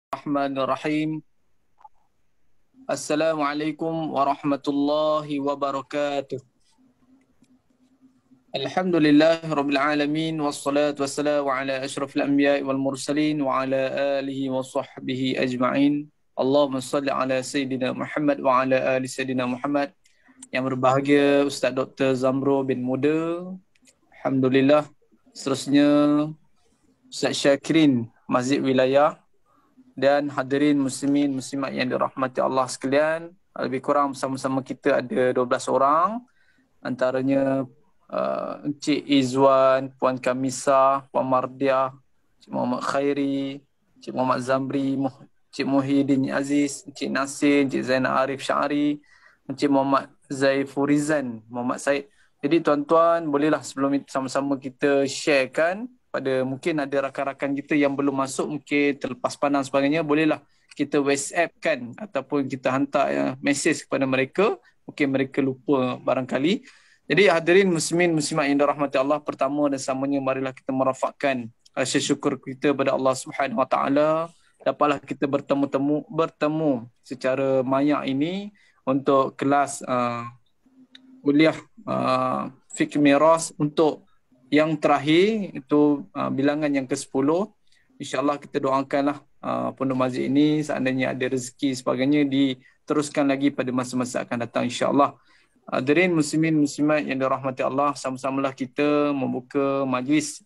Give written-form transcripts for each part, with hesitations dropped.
Bismillahirrahmanirrahim. Assalamualaikum warahmatullahi wabarakatuh. Alhamdulillahirabbil alamin wassalatu wassalamu ala asyrafil anbiya'i wal mursalin wa ala alihi wa sahbihi ajma'in. Allahumma salli ala sayyidina Muhammad wa ala ali sayyidina Muhammad. Yang berbahagia Ustaz Dr. Zamro bin Muda. Alhamdulillah. Seterusnya Ustaz Syakirin Masjid Wilayah dan hadirin muslimin muslimat yang dirahmati Allah sekalian. Lebih kurang bersama-sama kita ada 12 orang, antaranya Encik Izwan, Puan Kamisa, Puan Mardiah, Encik Muhammad Khairi, Encik Muhammad Zamri, Encik Muhyiddin Aziz, Encik Nasir, Encik Zainal Arif Syari, Encik Muhammad Zaifurizan, Muhammad Said. Jadi tuan-tuan, bolehlah sebelum itu sama-sama kita sharekan pada mungkin ada rakan-rakan kita yang belum masuk, mungkin terlepas pandang sebagainya, bolehlah kita WhatsApp kan ataupun kita hantar mesej kepada mereka, mungkin mereka lupa barangkali. Jadi hadirin muslimin muslimat yang dirahmati Allah, pertama dan samanya marilah kita merafakkan rasa syukur kita kepada Allah Subhanahu Wa Taala, dapatlah kita bertemu secara maya ini untuk kelas kuliah Fiqh Miras untuk yang terakhir, itu bilangan yang ke-10. InsyaAllah kita doakanlah Pondok Masjid ini seandainya ada rezeki sebagainya diteruskan lagi pada masa-masa akan datang insyaAllah. Hadirin muslimin muslimat yang dirahmati Allah, sama-samalah kita membuka majlis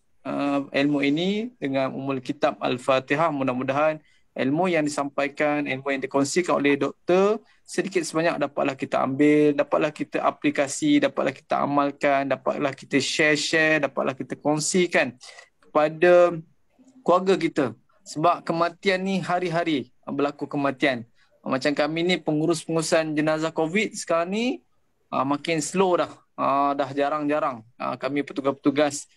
ilmu ini dengan Ummul Kitab Al-Fatihah. Mudah-mudahan ilmu yang disampaikan, ilmu yang dikongsikan oleh doktor sedikit sebanyak dapatlah kita ambil, dapatlah kita aplikasi, dapatlah kita amalkan, dapatlah kita share, dapatlah kita kongsikan kepada keluarga kita. Sebab kematian ni hari-hari berlaku kematian. Macam kami ni pengurus-pengurusan jenazah COVID sekarang ni makin slow dah. Dah jarang-jarang. Kami petugas-petugas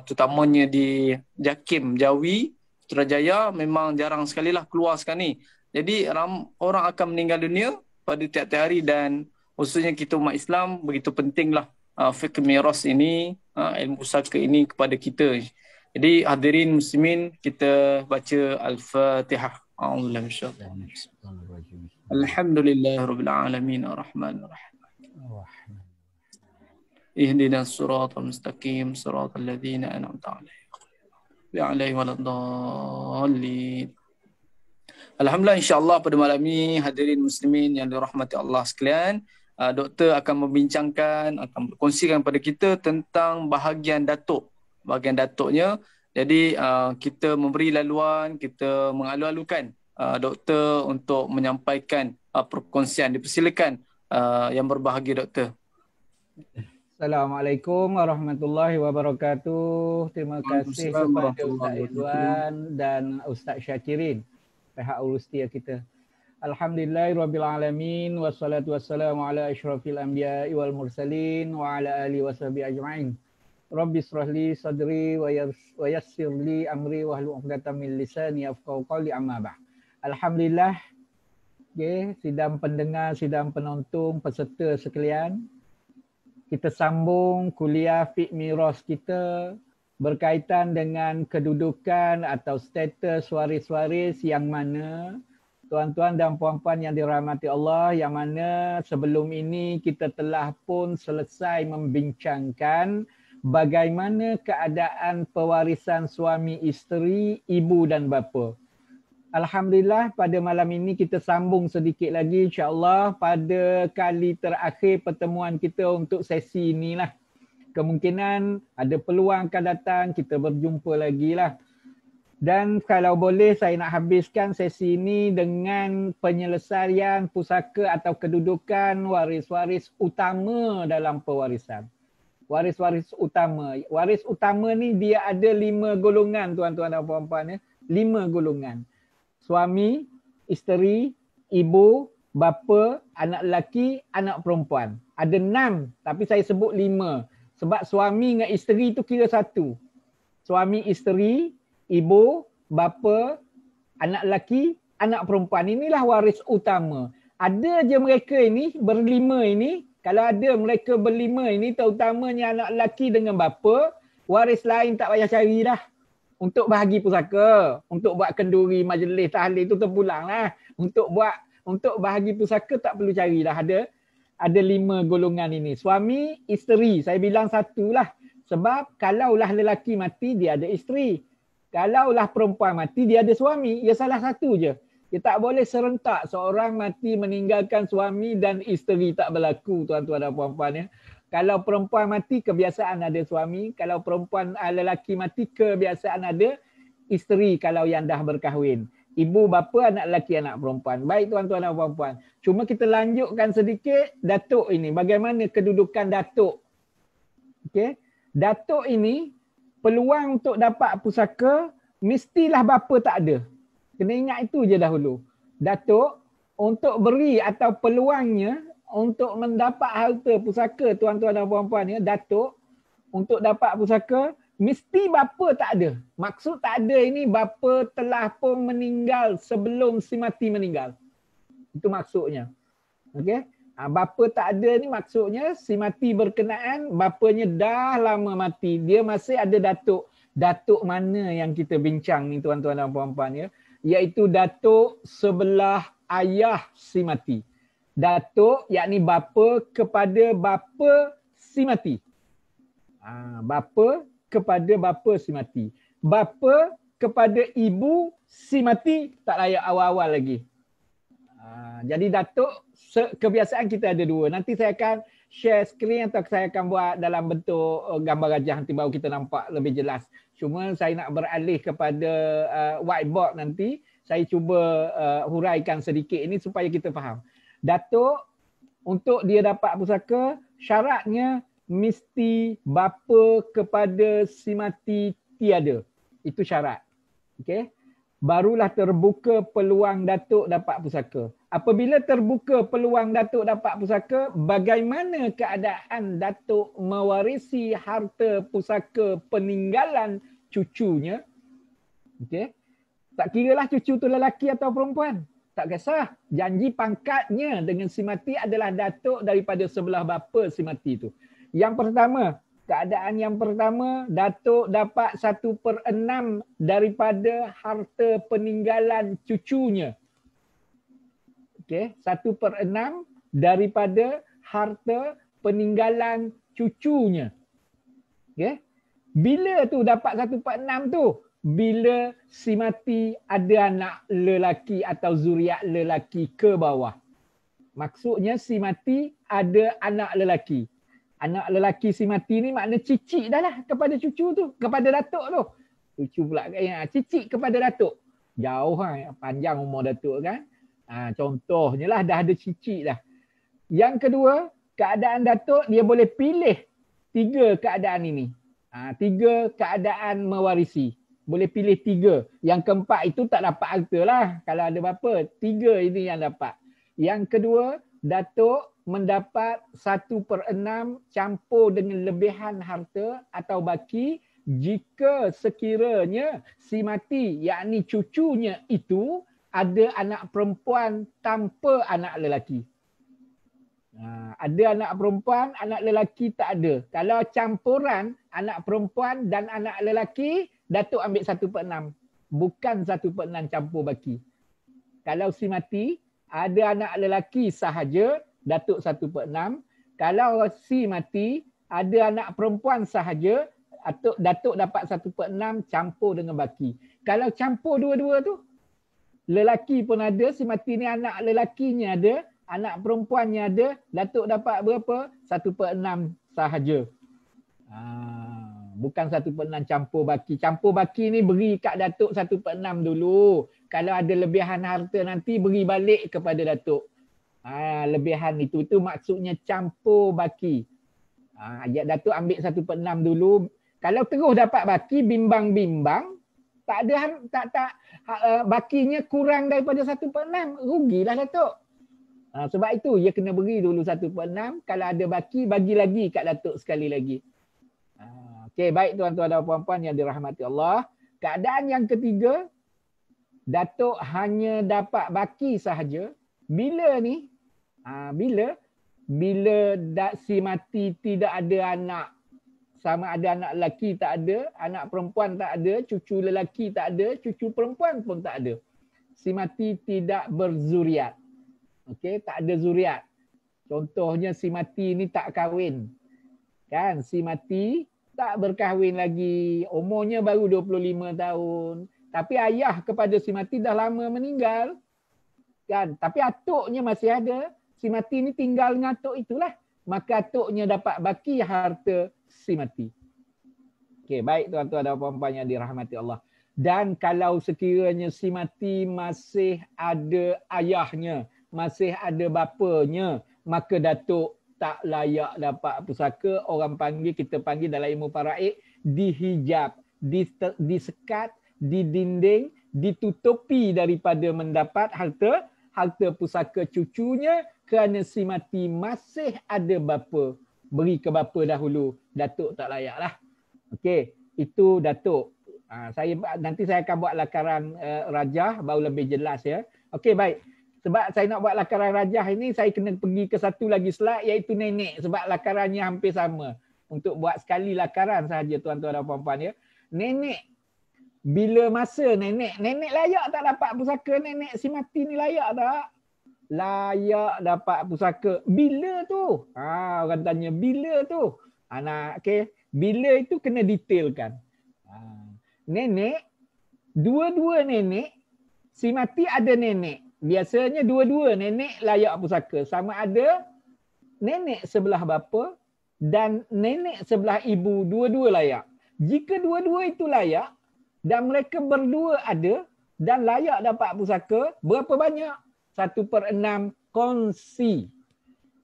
terutamanya di Jakim, Jawi, Putrajaya memang jarang sekali lah keluar sekarang ni. Jadi orang akan meninggal dunia pada tiap-tiap hari dan khususnya kita umat Islam begitu pentinglah fiqh miras ini, ilmu pusaka ini kepada kita. Jadi hadirin muslimin, kita baca Al-Fatihah. Alhamdulillahirabbil alamin arrahmanir rahim. Ihdinas siratal mustaqim siratal ladzina an'amta 'alaihim waladdallin. Alhamdulillah, insyaAllah pada malam ini hadirin muslimin yang dirahmati Allah sekalian, doktor akan membincangkan, akan berkongsikan kepada kita tentang bahagian datuk. Bahagian datuknya, jadi kita memberi laluan, kita mengalu-alukan doktor untuk menyampaikan perkongsian. Dipersilakan yang berbahagia doktor. Assalamualaikum warahmatullahi wabarakatuh. Terima kasih kepada Ustaz Izwan dan Ustaz Syakirin, pihak urustia kita. Alhamdulillahirabbil alamin wassalatu wassalamu ala asyrafil anbiya'i wal mursalin wa ala alihi washabihi ajma'in. Rabbi shrah li sadri wa yassir li amri wahlul 'uqdatam min lisani yafqahu qawli, amma ba'd. Alhamdulillah, sidang pendengar, sidang penonton, peserta sekalian, kita sambung kuliah Fiqh Miras kita berkaitan dengan kedudukan atau status waris-waris yang mana tuan-tuan dan puan-puan yang dirahmati Allah, yang mana sebelum ini kita telah pun selesai membincangkan bagaimana keadaan pewarisan suami isteri, ibu dan bapa. Alhamdulillah, pada malam ini kita sambung sedikit lagi insya-Allah pada kali terakhir pertemuan kita untuk sesi inilah. Kemungkinan ada peluang akan datang kita berjumpa lagi lah. Dan kalau boleh saya nak habiskan sesi ini dengan penyelesaian pusaka atau kedudukan waris-waris utama dalam pewarisan. Waris-waris utama. Waris utama ni dia ada 5 golongan tuan-tuan dan puan-puan ya. 5 golongan. Suami, isteri, ibu, bapa, anak lelaki, anak perempuan. Ada 6 tapi saya sebut 5. Sebab suami dengan isteri tu kira satu. Suami, isteri, ibu, bapa, anak lelaki, anak perempuan. Inilah waris utama. Ada je mereka ini, berlima ini. Kalau ada mereka berlima ini, terutamanya anak lelaki dengan bapa, waris lain tak payah cari dah. Untuk bahagi pusaka, untuk buat kenduri majlis tahlil tu terpulang lah. Untuk bahagi pusaka tak perlu carilah. Ada 5 golongan ini. Suami, isteri. Saya bilang satu lah. Sebab kalaulah lelaki mati, dia ada isteri. Kalaulah perempuan mati, dia ada suami. Ya salah satu je. Dia tak boleh serentak seorang mati meninggalkan suami dan isteri, tak berlaku tuan-tuan dan puan-puan ya. Kalau perempuan mati, kebiasaan ada suami. Kalau perempuan lelaki mati, kebiasaan ada isteri kalau yang dah berkahwin. Ibu, bapa, anak lelaki, anak perempuan. Baik tuan-tuan dan puan-puan. Cuma kita lanjutkan sedikit datuk ini. Bagaimana kedudukan datuk? Okey. Datuk ini, peluang untuk dapat pusaka, mestilah bapa tak ada. Kena ingat itu je dahulu. Datuk, untuk beri atau peluangnya, untuk mendapat harta pusaka tuan-tuan dan puan-puan ya, datuk untuk dapat pusaka mesti bapa tak ada. Maksud tak ada ini bapa telah pun meninggal sebelum si mati meninggal. Itu maksudnya. Okey. Bapa tak ada ni maksudnya si mati berkenaan bapanya dah lama mati. Dia masih ada datuk. Datuk mana yang kita bincang ni tuan-tuan dan puan-puan ya? Iaitu datuk sebelah ayah si mati. Datuk yakni bapa kepada bapa si mati. Bapa kepada bapa si mati. Bapa kepada ibu si mati tak layak awal-awal lagi. Jadi datuk kebiasaan kita ada 2. Nanti saya akan share skrin atau saya akan buat dalam bentuk gambar gajah nanti baru kita nampak lebih jelas. Cuma saya nak beralih kepada whiteboard nanti. Saya cuba huraikan sedikit ini supaya kita faham. Datuk untuk dia dapat pusaka syaratnya mesti bapa kepada si mati tiada. Itu syarat. Okey. Barulah terbuka peluang datuk dapat pusaka. Apabila terbuka peluang datuk dapat pusaka, bagaimana keadaan datuk mewarisi harta pusaka peninggalan cucunya? Okey. Tak kiralah cucu tu lelaki atau perempuan. Tak kisah. Janji pangkatnya dengan si mati adalah datuk daripada sebelah bapa si mati tu. Yang pertama, keadaan yang pertama, datuk dapat 1/6 daripada harta peninggalan cucunya. Okey, 1/6 daripada harta peninggalan cucunya. Okey. Bila tu dapat 1/6 tu? Bila si mati ada anak lelaki atau zuriat lelaki ke bawah. Maksudnya si mati ada anak lelaki. Anak lelaki si mati ni makna cicit dah lah kepada cucu tu, kepada datuk tu. Cucu pula cicit kepada datuk. Jauh panjang umur datuk kan. Contohnya lah dah ada cicit dah. Yang kedua, keadaan datuk dia boleh pilih 3 keadaan ini. 3 keadaan mewarisi. Boleh pilih 3. Yang keempat itu tak dapat harta lah. Kalau ada bapa, 3 ini yang dapat. Yang kedua, datuk mendapat 1/6 campur dengan lebihan harta atau baki jika sekiranya si mati, yakni cucunya itu ada anak perempuan tanpa anak lelaki. Ada anak perempuan, anak lelaki tak ada. Kalau campuran anak perempuan dan anak lelaki, datuk ambil 1/6. Bukan 1/6 campur baki. Kalau si mati, ada anak lelaki sahaja, datuk 1/6. Kalau si mati, ada anak perempuan sahaja, datuk dapat 1/6 campur dengan baki. Kalau campur dua-dua tu, lelaki pun ada, si mati ni anak lelakinya ada, anak perempuannya ada, datuk dapat berapa? 1/6 sahaja. Bukan 1/6 campur baki. Campur baki ni beri kat datuk 1/6 dulu. Kalau ada lebihan harta nanti beri balik kepada datuk. Lebihan itu maksudnya campur baki. Datuk ambil 1/6 dulu. Kalau terus dapat baki bimbang-bimbang, tak ada bakinya kurang daripada 1/6, rugilah datuk. Sebab itu dia kena beri dulu 1/6. Kalau ada baki, bagi lagi kat datuk sekali lagi. Okey, baik tuan-tuan dan puan-puan yang dirahmati Allah. Keadaan yang ketiga, datuk hanya dapat baki sahaja. Bila ni? Bila si mati tidak ada anak sama ada anak lelaki tak ada, anak perempuan tak ada, cucu lelaki tak ada, cucu perempuan pun tak ada. Si mati tidak berzuriat. Okey, tak ada zuriat. Contohnya si mati ni tak kahwin. Kan, si mati tak berkahwin lagi, umurnya baru 25 tahun. Tapi ayah kepada si mati dah lama meninggal. Kan, tapi atuknya masih ada. Si mati ni tinggal dengan atuk itulah. Maka atuknya dapat baki harta si mati. Okey, baik tuan-tuan dan puan-puan yang dirahmati Allah. Dan kalau sekiranya si mati masih ada ayahnya, masih ada bapanya, maka datuk tak layak dapat pusaka. Orang panggil, kita panggil dalam ilmu faraid, dihijab, disekat, didinding, ditutupi daripada mendapat harta pusaka cucunya kerana si mati masih ada bapa. Beri ke bapa dahulu, datuk tak layak lah. Okey, itu datuk. Nanti saya akan buat lakaran rajah baru lebih jelas ya. Okey, baik. Sebab saya nak buat lakaran rajah ini, saya kena pergi ke satu lagi slide iaitu nenek. Sebab lakarannya hampir sama. Untuk buat sekali lakaran sahaja tuan-tuan dan puan-puan ya. Nenek, bila masa nenek layak tak dapat pusaka nenek si mati ni layak tak? Layak dapat pusaka. Bila tu? Orang tanya bila tu? Anak, okey. Bila itu kena detailkan. Nenek, dua-dua nenek, si mati ada nenek. Biasanya dua-dua nenek layak pusaka. Sama ada nenek sebelah bapa dan nenek sebelah ibu, dua-dua layak. Jika dua-dua itu layak dan mereka berdua ada dan layak dapat pusaka, berapa banyak? 1/6 kongsi.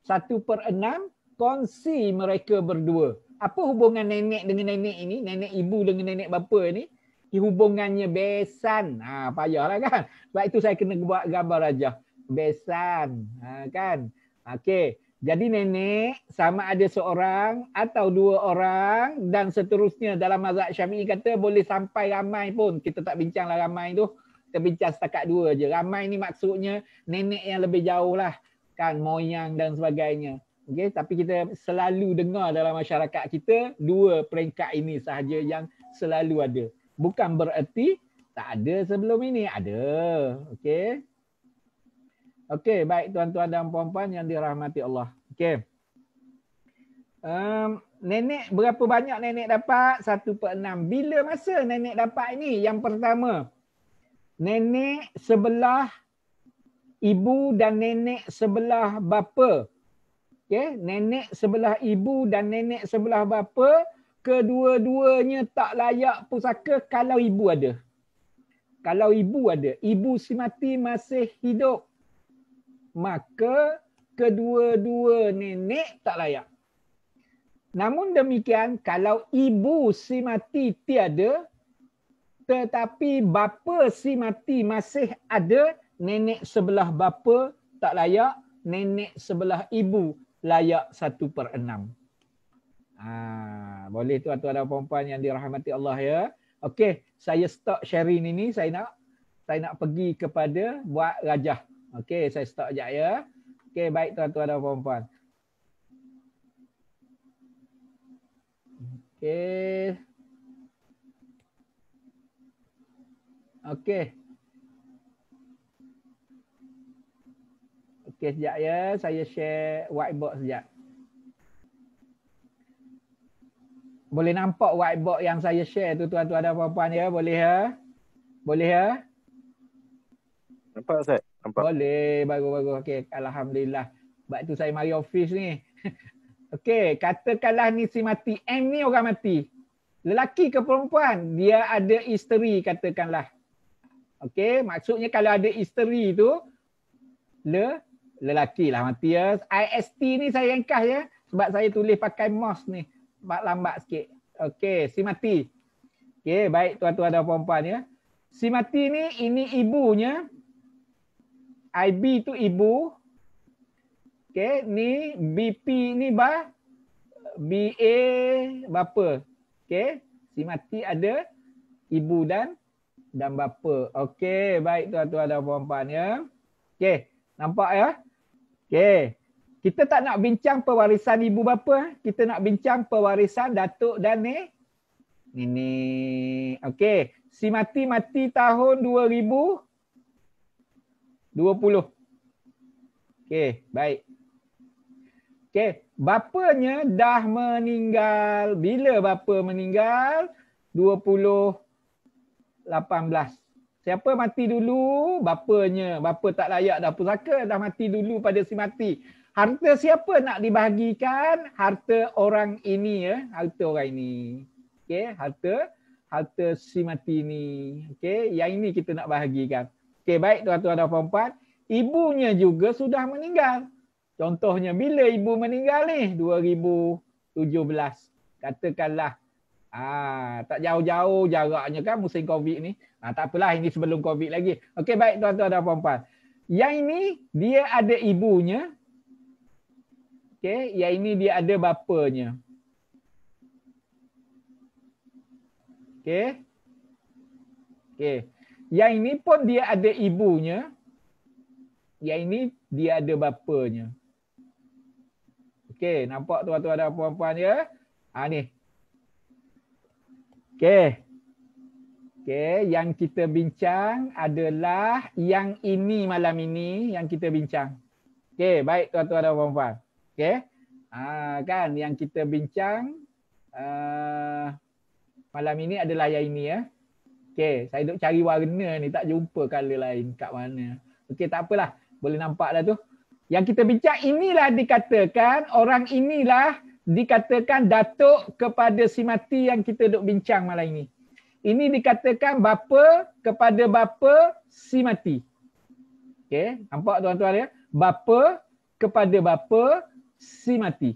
1/6 kongsi mereka berdua. Apa hubungan nenek dengan nenek ini? Nenek ibu dengan nenek bapa ni? Hubungannya besan. Payahlah kan. Sebab itu saya kena buat gambar rajah. Besan. Kan. Okey. Jadi nenek sama ada seorang atau dua orang dan seterusnya. Dalam mazhab Syafi'i kata boleh sampai ramai pun. Kita tak bincanglah ramai tu. Kita bincang setakat dua je. Ramai ni maksudnya nenek yang lebih jauh lah. Kan. Moyang dan sebagainya. Okay, tapi kita selalu dengar dalam masyarakat kita dua peringkat ini sahaja yang selalu ada. Bukan bererti tak ada sebelum ini. Ada. Okey. Okey, baik tuan-tuan dan puan-puan yang dirahmati Allah. Okey. Nenek, berapa banyak nenek dapat? 1/6. Bila masa nenek dapat ini? Yang pertama, nenek sebelah ibu dan nenek sebelah bapa. Okay. Nenek sebelah ibu dan nenek sebelah bapa, kedua-duanya tak layak pusaka kalau ibu ada. Kalau ibu ada, ibu si mati masih hidup, maka kedua-dua nenek tak layak. Namun demikian, kalau ibu si mati tiada, tetapi bapa si mati masih ada, nenek sebelah bapa tak layak, nenek sebelah ibu layak 1/6. Boleh tuan-tuan dan puan-puan yang dirahmati Allah ya. Okey, saya stop sharing ini. Saya nak pergi kepada buat rajah. Okey, saya stop sekejap ya. Okey, baik tuan-tuan dan puan-puan. Okey. Okey. Okey, sekejap ya. Saya share whiteboard sekejap. Boleh nampak whiteboard yang saya share tu tuan-tuan dan puan-puan ya? Boleh ya? Boleh ya? Nampak Ustaz? Nampak. Boleh, bagus-bagus. Okey, alhamdulillah. Sebab tu saya mari office ni. Okey, katakanlah ni si mati. M ni orang mati. Lelaki ke perempuan? Dia ada isteri katakanlah. Okey, maksudnya kalau ada isteri tu lelaki lah mati ya. IST ni saya ringkas ya. Sebab saya tulis pakai mouse ni. Sebab lambat sikit. Okey, si mati. Okey, baik tuan-tuan dan puan-puan ya. Si mati ni, ini ibunya. IB tu ibu. Okey, ni BP ni BA bapa. Okey, si mati ada ibu dan bapa. Okey, baik tuan-tuan dan puan-puan ya. Okey, nampak ya? Okey. Kita tak nak bincang pewarisan ibu bapa. Kita nak bincang pewarisan datuk dan nenek. Okey. Si mati tahun 2020. Okey, baik. Okey, bapanya dah meninggal. Bila bapa meninggal? 2018. Siapa mati dulu? Bapanya. Bapa tak layak dah pusaka, dah mati dulu pada si mati. Harta siapa nak dibahagikan? Harta orang ini ya, harta orang ini. Okey, harta si mati ni. Okey, yang ini kita nak bahagikan. Okey, baik tuan-tuan dan puan-puan. Ibunya juga sudah meninggal. Contohnya bila ibu meninggal ni? 2017. Katakanlah tak jauh-jauh jaraknya kan musim Covid ni. Tak apalah, ini sebelum Covid lagi. Okey, baik tuan-tuan dan puan-puan. Yang ini dia ada ibunya. Okey, yang ini dia ada bapanya. Okey. Okey. Yang ini pun dia ada ibunya. Yang ini dia ada bapanya. Okey, nampak tuan-tuan dan puan-puan ya? Ni. Okey. Okey, yang kita bincang adalah yang ini malam ini yang kita bincang. Okey, baik tuan-tuan dan puan-puan. Okey. Kan yang kita bincang malam ini adalah yang ini ya. Okey, saya duk cari warna ni tak jumpa color lain kat mana. Okey, tak apalah. Boleh nampak dah tu. Yang kita bincang inilah dikatakan, orang inilah dikatakan datuk kepada si mati yang kita duk bincang malam ini. Ini dikatakan bapa kepada bapa si mati. Okey, nampak tuan-tuan ya? Bapa kepada bapa si mati.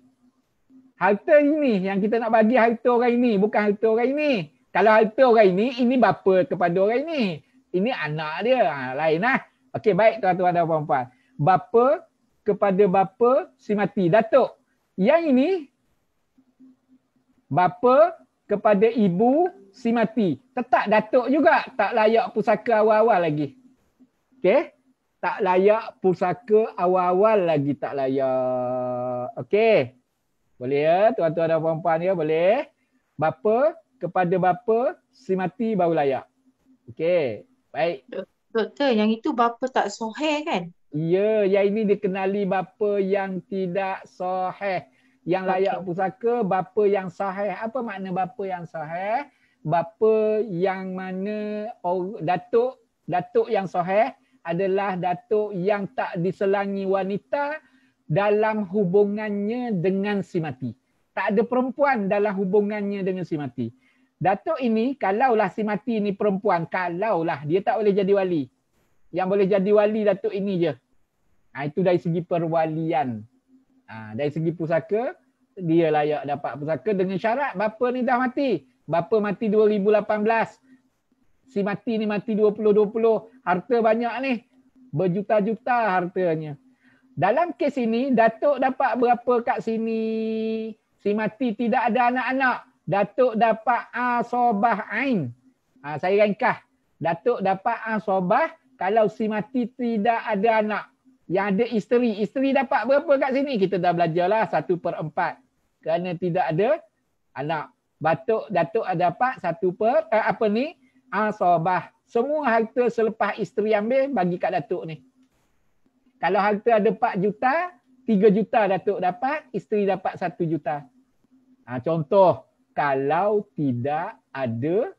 Harta ini yang kita nak bagi harta orang ini, bukan harta orang ini. Kalau harta orang ini bapa kepada orang ini. Ini anak dia. Lain lah. Okey, baik tuan-tuan dan puan-puan. Bapa kepada bapa si mati, datuk. Yang ini bapa kepada ibu si mati. Tetap datuk juga, tak layak pusaka awal-awal lagi. Okey? Tak layak pusaka awal-awal lagi, tak layak. Okey. Boleh ya tuan-tuan dan puan-puan ya, boleh. Bapa kepada bapa si mati baru layak. Okey. Baik. Doktor, yang itu bapa tak soheh kan? Ya, yang ini dikenali bapa yang tidak sahih. Yang layak pusaka bapa yang sahih. Apa makna bapa yang sahih? Bapa yang mana datuk yang sahih adalah datuk yang tak diselangi wanita dalam hubungannya dengan si mati. Tak ada perempuan dalam hubungannya dengan si mati. Datuk ini, kalaulah si mati ini perempuan, kalaulah dia tak boleh jadi wali. Yang boleh jadi wali datuk ini je. Itu dari segi perwalian. Dari segi pusaka, dia layak dapat pusaka dengan syarat bapa ni dah mati. Bapa mati 2018. Si mati ni mati 2020. Harta banyak ni. Berjuta-juta hartanya. Dalam kes ini, datuk dapat berapa kat sini? Si mati tidak ada anak-anak. Datuk dapat asobah ain. Saya ringkas. Datuk dapat asobah kalau si mati tidak ada anak. Yang ada isteri. Isteri dapat berapa kat sini? Kita dah belajarlah 1/4. Kerana tidak ada anak. Datuk dapat 1/4 asobah. Semua harta selepas isteri ambil bagi kat datuk ni. Kalau harta ada 4 juta, 3 juta datuk dapat, isteri dapat 1 juta. Contoh. Kalau tidak ada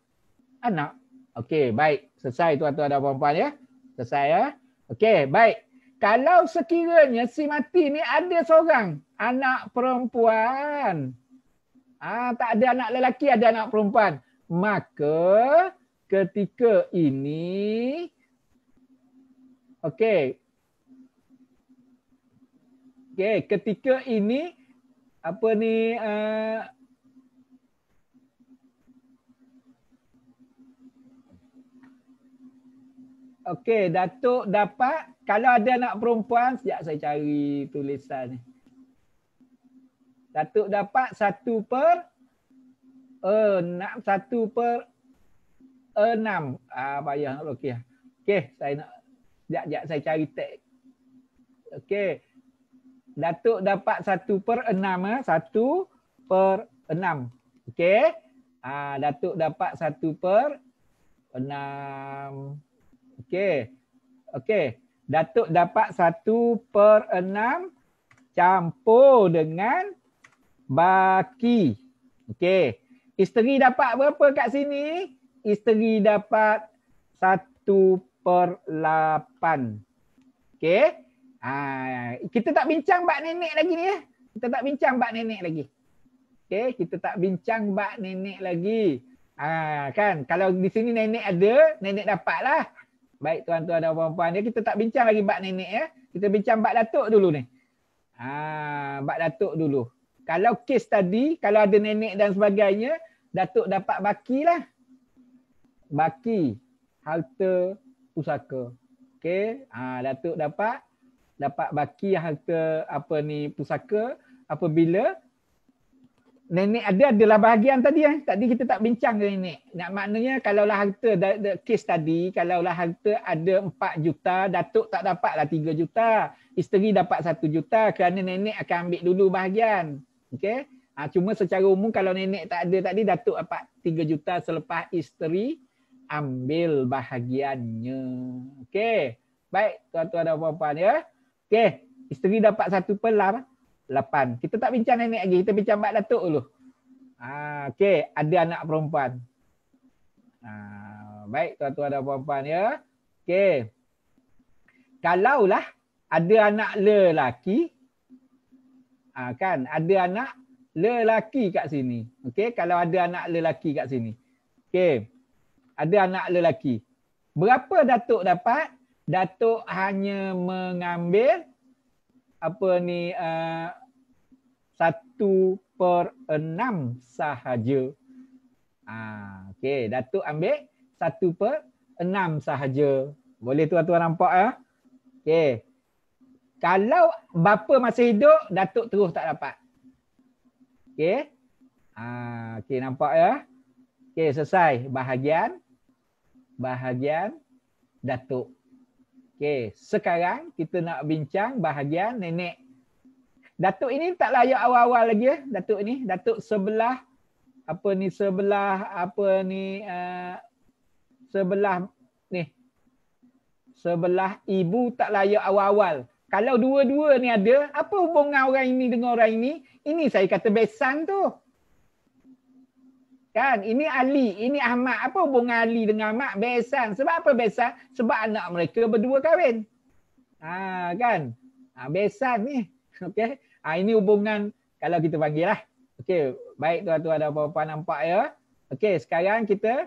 anak. Okey, baik. Selesai tuan-tuan dan puan-puan ya. Selesai ya. Okey, baik. Kalau sekiranya si mati ni ada seorang anak perempuan. Tak ada anak lelaki, ada anak perempuan. Maka ketika ini ketika ini Okey, datuk dapat, kalau ada anak perempuan, sekejap saya cari tulisan ni. Datuk dapat 1/6. Payah nak okey. Okey, saya nak sekejap saya cari teks. Okey. Datuk dapat 1/6. 1/6. Okey. Datuk dapat 1/6. Okey. Okey. Datuk dapat 1/6 campur dengan baki. Okey. Isteri dapat berapa kat sini? Isteri dapat 1/8. Okey. Kita tak bincang bab nenek lagi ni ya. Kita tak bincang bab nenek lagi. Okey, kita tak bincang bab nenek lagi. Kan kalau di sini nenek ada, nenek dapatlah. Baik tuan-tuan dan puan-puan dia, kita tak bincang lagi bab nenek ya. Kita bincang bab datuk dulu ni. Bab datuk dulu. Kalau kes tadi, kalau ada nenek dan sebagainya, datuk dapat baki lah. Baki, harta pusaka. Okey, datuk dapat baki harta pusaka apabila nenek ada adalah bahagian tadi Tadi kita tak bincang ke nenek. Maknanya kalaulah harta kes tadi, kalaulah harta ada 4 juta, datuk tak dapatlah 3 juta. Isteri dapat 1 juta kerana nenek akan ambil dulu bahagian. Okey. Cuma secara umum kalau nenek tak ada tadi, datuk dapat 3 juta selepas isteri ambil bahagiannya. Okey. Baik tuan-tuan dan puan-puan ya. Okey. Isteri dapat 1/8. Kita tak bincang nenek lagi. Kita bincang bab datuk dulu. Okey. Ada anak perempuan. Baik tuan-tuan dan puan-puan ya. Okey. Kalaulah ada anak lelaki. Kan ada anak lelaki kat sini. Okey. Kalau ada anak lelaki kat sini. Okey. Ada anak lelaki. Berapa datuk dapat? Datuk hanya mengambil 1/6 sahaja. Okey, datuk ambil 1/6 sahaja. Boleh tuan-tuan nampak ya? Okey. Kalau bapa masih hidup, datuk terus tak dapat. Okey. Okey, nampak ya? Okey, selesai bahagian datuk. Okey, sekarang kita nak bincang bahagian nenek. Datuk ini tak layak awal-awal lagi ya. Datuk ini, datuk sebelah sebelah ibu tak layak awal-awal. Kalau dua-dua ni ada, apa hubungan orang ini dengan orang ini? Ini saya kata besan tu. Kan, ini Ali, ini Ahmad. Apa hubungan Ali dengan Ahmad? Besan. Sebab apa besan? Sebab anak mereka berdua kahwin. Kan? Besan ni. Okey. Ini hubungan kalau kita panggil lah. Okey, baik tuan-tuan dan puan-puan nampak ya. Okey, sekarang kita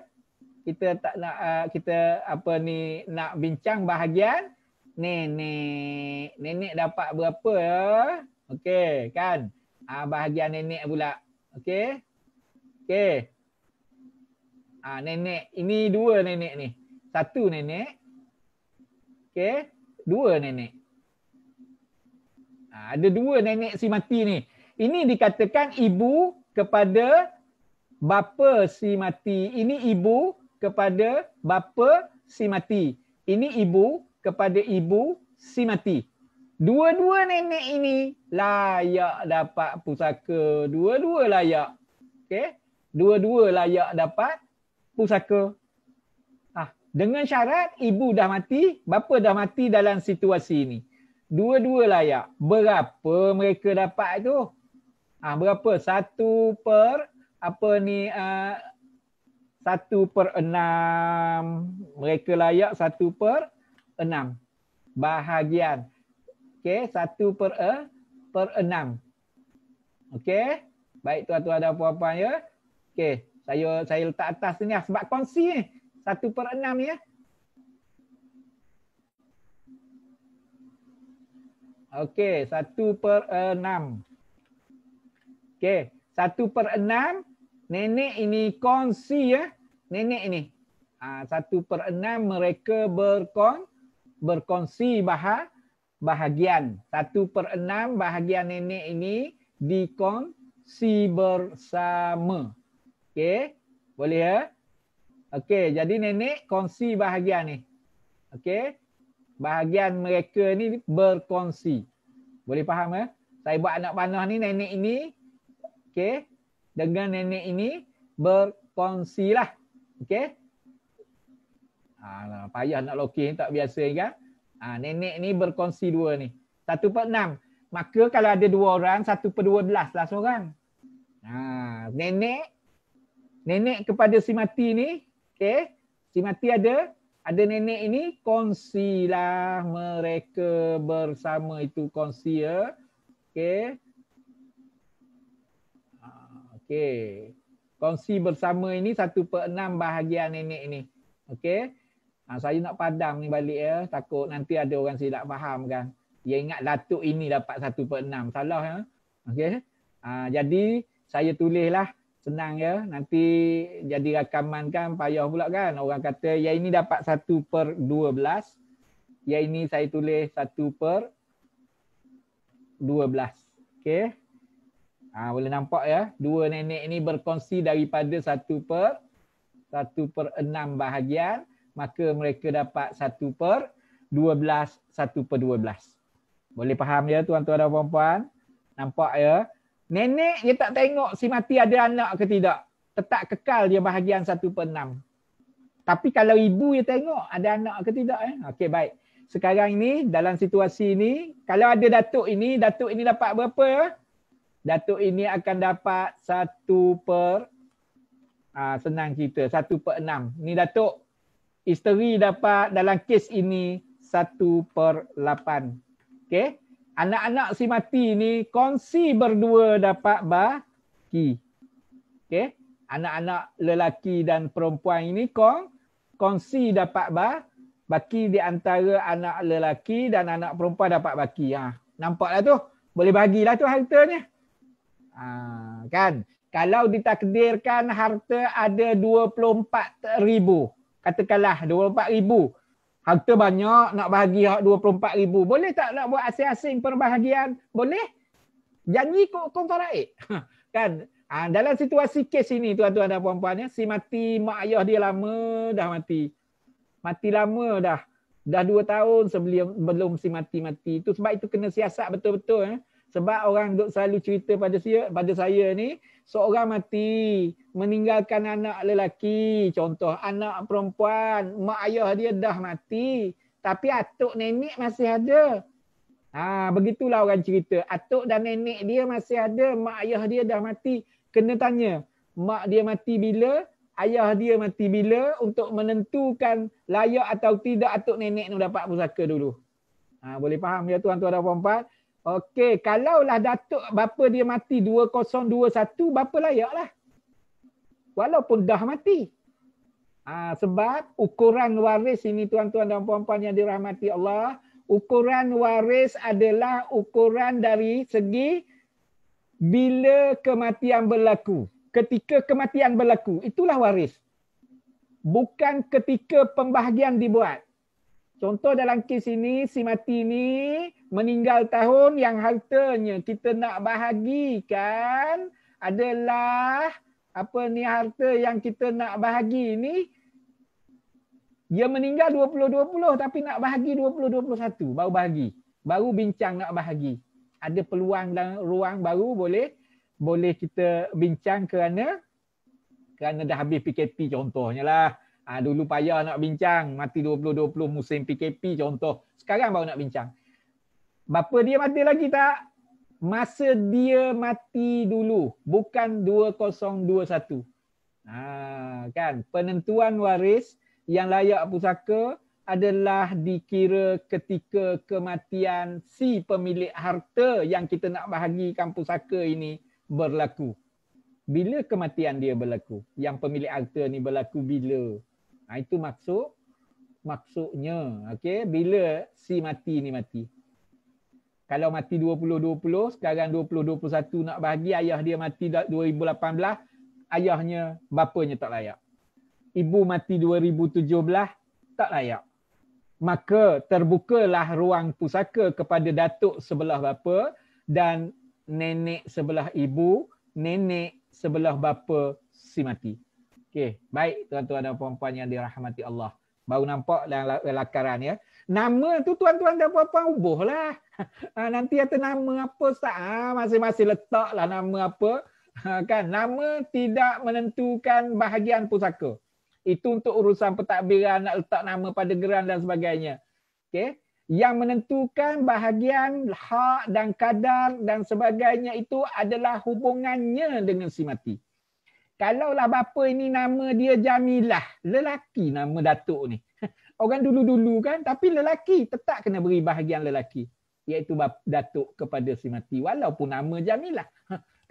tak nak nak bincang bahagian nenek. Nenek dapat berapa ya? Okey, kan? Bahagian nenek pula. Okey. Okey. Nenek, ini 2 nenek ni. 1 nenek. Okey, 2 nenek. Ada 2 nenek si mati ni. Ini dikatakan ibu kepada bapa si mati. Ini ibu kepada bapa si mati. Ini ibu kepada ibu si mati. Dua-dua nenek ini layak dapat pusaka. Dua-dua layak. Okey. Dua-dua layak dapat pusaka. Dengan syarat ibu dah mati, bapa dah mati dalam situasi ini. Dua-dua layak. Berapa mereka dapat tu? Berapa? 1/6. Mereka layak 1/6. Bahagian. Okey, 1/6. Okey. Baik tuan-tuan dan puan-puan ya. Okey, saya letak atas ni sebab kongsi ni. 1/6 ni ya. Okey, 1/6. Okey, 1/6 nenek ini kongsi ya. Nenek ini. 1/6 mereka berkongsi bahagian. 1/6 bahagian nenek ini dikongsi bersama. Okey, boleh ya? Okey, jadi nenek kongsi bahagian ni. Okey. Bahagian mereka ni berkongsi. Boleh faham ya? Saya buat anak panah ni, nenek ini, okey, dengan nenek ini berkongsilah. Okey. Payah nak lokeh tak biasa kan. Nenek ni berkongsi dua ni. 1/6. Maka kalau ada dua orang, 1/12 lah seorang. Nenek kepada si mati ni, okey. Si mati ada nenek ini, kongsilah mereka bersama itu, kongsi ya. Okey. Okey. Kongsi bersama ini 1/6 bahagian nenek ini. Okey. Saya nak padam ni balik ya. Takut nanti ada orang silap faham kan. Dia ingat datuk ini dapat 1/6. Salah ya. Okey. Jadi saya tulislah, senang ya. Nanti jadi rakaman kan payah pula kan. Orang kata yang ini dapat 1/12. Yang ini saya tulis 1/12. Okey. Boleh nampak ya. Dua nenek ini berkongsi daripada 1/6 bahagian. Maka mereka dapat 1/12, 1/12. Boleh faham ya tuan-tuan dan puan-puan? Nampak ya? Nenek dia tak tengok si mati ada anak ke tidak. Tetap kekal dia bahagian 1/6. Tapi kalau ibu dia tengok ada anak ke tidak. Okey, baik. Sekarang ini dalam situasi ini, kalau ada datuk ini dapat berapa? Datuk ini akan dapat 1/, senang cerita, 1/6. Ni datuk. Isteri dapat dalam kes ini 1/8. Okey. Anak-anak si mati ni kongsi berdua dapat baki. Okey. Anak-anak lelaki dan perempuan ini kongsi dapat baki di antara anak lelaki dan anak perempuan dapat baki. Nampaklah tu. Boleh bagilah tu hartanya. Kan? Kalau ditakdirkan harta ada 24,000. Katakanlah 24,000. Harta banyak nak bahagi 24,000. Boleh tak nak buat asing-asing perbahagian? Boleh. Janji kong faraid. Kan? Dalam situasi kes ini tuan-tuan dan puan-puan ya, si mati, mak ayah dia lama dah mati. Mati lama dah. Dah 2 tahun sebelum si mati. Itu sebab itu kena siasat betul-betul ya. Sebab orang duk selalu cerita pada saya ni, seorang mati meninggalkan anak lelaki, contoh anak perempuan, mak ayah dia dah mati, tapi atuk nenek masih ada. Begitulah orang cerita. Atuk dan nenek dia masih ada, mak ayah dia dah mati. Kena tanya, mak dia mati bila, ayah dia mati bila, untuk menentukan layak atau tidak atuk nenek tu dapat pusaka dulu. Boleh faham ya tuan-tuan dan puan-puan? Okey, kalaulah datuk bapa dia mati 2021, bapa layaklah. Walaupun dah mati. Sebab ukuran waris ini tuan-tuan dan puan-puan yang dirahmati Allah, ukuran waris adalah ukuran dari segi bila kematian berlaku. Ketika kematian berlaku, itulah waris. Bukan ketika pembahagian dibuat. Contoh dalam kes ini, si mati ini meninggal tahun yang hartanya kita nak bahagikan adalah harta yang kita nak bahagi ini. Dia meninggal 2020 tapi nak bahagi 2021 baru bahagi. Baru bincang nak bahagi. Ada peluang dan ruang baru boleh kita bincang kerana dah habis PKP contohnya lah. Dulu payah nak bincang, mati 2020 musim PKP contoh. Sekarang baru nak bincang. Bapa dia mati lagi tak? Masa dia mati dulu, bukan 2021. Kan? Penentuan waris yang layak pusaka adalah dikira ketika kematian si pemilik harta yang kita nak bahagikan pusaka ini berlaku. Bila kematian dia berlaku? Yang pemilik harta ni berlaku bila? Itu maksudnya. Okey, bila si mati ni mati. Kalau mati 2020, sekarang 2021 nak bahagi, ayah dia mati 2018, ayahnya, bapanya tak layak. Ibu mati 2017, tak layak. Maka terbukalah ruang pusaka kepada datuk sebelah bapa dan nenek sebelah ibu, nenek sebelah bapa si mati. Okey, baik tuan-tuan dan puan-puan yang dirahmati Allah. Baru nampak dalam lakaran ya. Nama tu tuan-tuan dan puan-puan ubuhlah. Nanti ada nama apa Ustaz? Masing-masing letaklah nama apa. Kan nama tidak menentukan bahagian pusaka. Itu untuk urusan pentadbiran, nak letak nama pada geran dan sebagainya. Okey. Yang menentukan bahagian hak dan kadar dan sebagainya itu adalah hubungannya dengan si mati. Kalaulah bapa ini nama dia Jamilah, lelaki nama datuk ni. Orang dulu-dulu kan, tapi lelaki tetap kena beri bahagian lelaki, iaitu datuk kepada si mati walaupun nama Jamilah.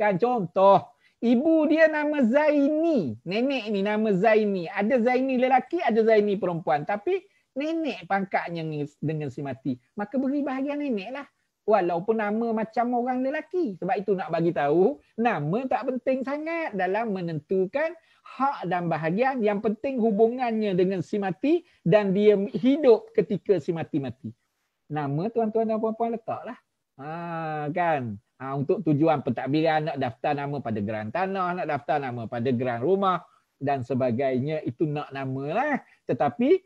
Kan contoh, ibu dia nama Zaini, nenek ni nama Zaini. Ada Zaini lelaki, ada Zaini perempuan, tapi nenek pangkatnya dengan si mati. Maka beri bahagian nenek lah. Walaupun nama macam orang lelaki. Sebab itu nak bagi tahu, nama tak penting sangat dalam menentukan hak dan bahagian. Yang penting hubungannya dengan si mati dan dia hidup ketika si mati mati. Nama tuan-tuan dan puan-puan letaklah. Kan? Untuk tujuan pentadbiran, nak daftar nama pada geran tanah, nak daftar nama pada geran rumah dan sebagainya, itu nak nama lah. Tetapi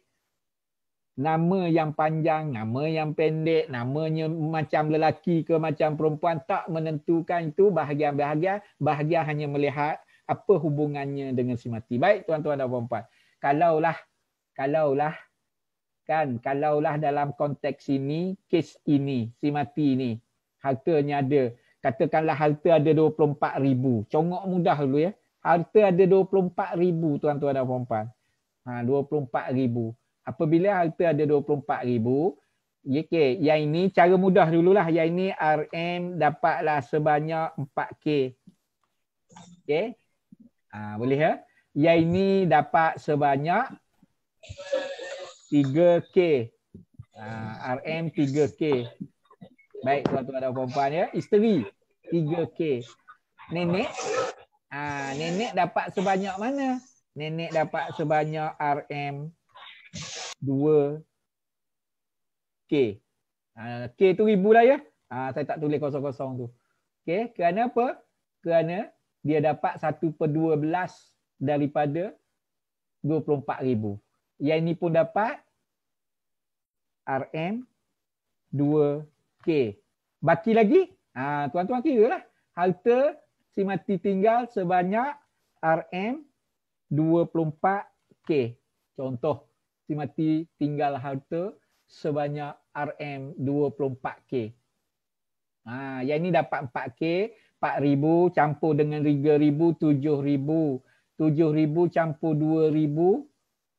nama yang panjang, nama yang pendek, namanya macam lelaki ke macam perempuan tak menentukan itu bahagian-bahagian. Bahagian hanya melihat apa hubungannya dengan si mati. Baik tuan-tuan dan puan-puan. Kalaulah dalam konteks ini, kes ini, si mati ini, hartanya ada. Katakanlah harta ada 24,000. Congok mudah dulu ya. Harta ada 24,000 tuan-tuan dan puan-puan. 24,000. Apabila harta ada 24,000, okay, yang ini cara mudah dululah. Yang ini RM dapatlah sebanyak 4K. Okay. Boleh ya? Yang ini dapat sebanyak 3K. RM 3K. Baik tuan-tuan dan puan-puan ya. Isteri 3K. Nenek. Nenek dapat sebanyak mana? Nenek dapat sebanyak RM 2K. K tu ribu lah ya. Saya tak tulis kosong-kosong tu. Okay. Kerana apa? Kerana dia dapat 1/12 daripada 24,000. Yang ini pun dapat RM 2K. Baki lagi? Tuan-tuan kira lah. Harta si mati tinggal sebanyak RM 24K. Contoh. Si mati tinggal harta sebanyak RM 24K. Yang ini dapat 4K, 4,000 campur dengan 3,000, 7,000. 7,000 campur 2,000,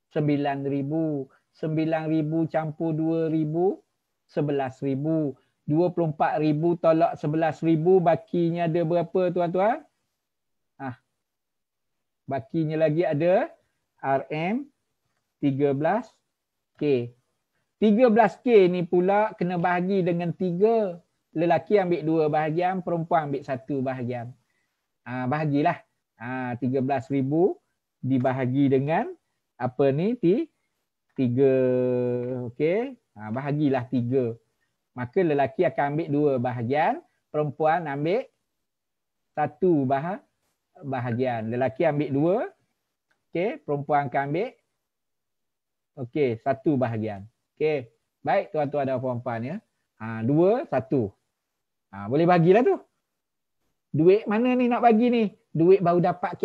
9,000. 9,000 campur 2,000, 11,000. 24,000 tolak 11,000, bakinya ada berapa tuan-tuan? Bakinya lagi ada RM 13K. 13K ni pula kena bahagi dengan 3. Lelaki ambil 2 bahagian, perempuan ambil 1 bahagian. Bahagilah. 13,000 dibahagi dengan apa ni? 3. Okey. Bahagilah 3. Maka lelaki akan ambil 2 bahagian, perempuan ambil 1 bahagian. Lelaki ambil 2. Okey, perempuan akan ambil 1 bahagian. Okey. Baik tuan-tuan dan puan-puan ya. 2, 1. Boleh bagilah tu. Duit mana ni nak bagi ni? Duit baru dapat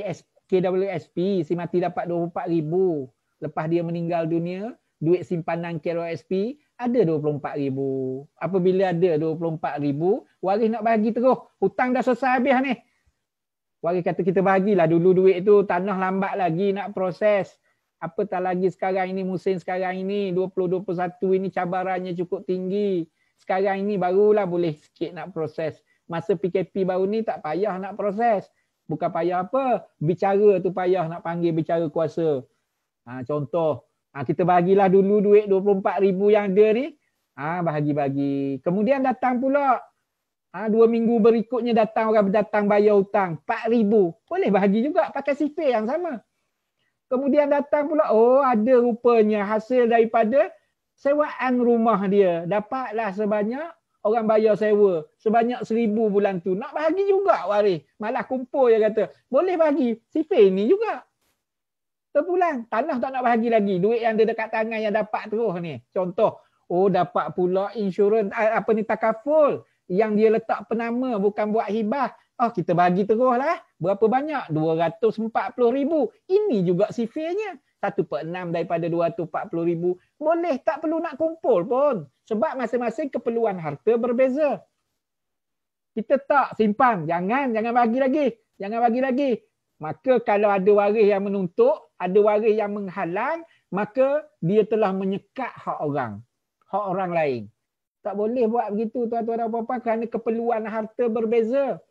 KWSP. Si mati dapat 24,000. Lepas dia meninggal dunia, duit simpanan KWSP ada 24,000. Apabila ada 24,000, waris nak bagi terus. Hutang dah selesai habis ni. Waris kata kita bagilah dulu duit tu. Tanah lambat lagi nak proses. Apatah lagi sekarang ini, musim sekarang ini, 2021 ini cabarannya cukup tinggi. Sekarang ini barulah boleh sikit nak proses. Masa PKP baru ni tak payah nak proses. Bukan payah apa, bicara tu payah nak panggil bicara kuasa. Contoh, kita bagilah dulu duit 24,000 yang ada ni. Bahagi-bagi. Kemudian datang pula. 2 minggu berikutnya datang orang datang bayar hutang. 4,000. Boleh bahagi juga pakai sifir yang sama. Kemudian datang pula, ada rupanya hasil daripada sewaan rumah dia. Dapatlah sebanyak, orang bayar sewa, sebanyak 1,000 bulan tu. Nak bahagi juga waris. Malah kumpul dia kata. Boleh bagi. Sifir ni juga. Terpulang. Tanah tak nak bahagi lagi. Duit yang ada dekat tangan yang dapat terus ni. Contoh, Oh, dapat pula insurans apa ni, takaful yang dia letak penama bukan buat hibah. Oh, kita bagi terus lah. Berapa banyak? 240,000. Ini juga sifirnya. 1/6 daripada 240,000. Boleh, tak perlu nak kumpul pun. Sebab masing-masing keperluan harta berbeza. Kita tak simpan. Jangan bagi lagi. Jangan bagi lagi. Maka kalau ada waris yang menuntut, ada waris yang menghalang, maka dia telah menyekat hak orang. Hak orang lain. Tak boleh buat begitu tuan-tuan dan puan-puan kerana keperluan harta berbeza.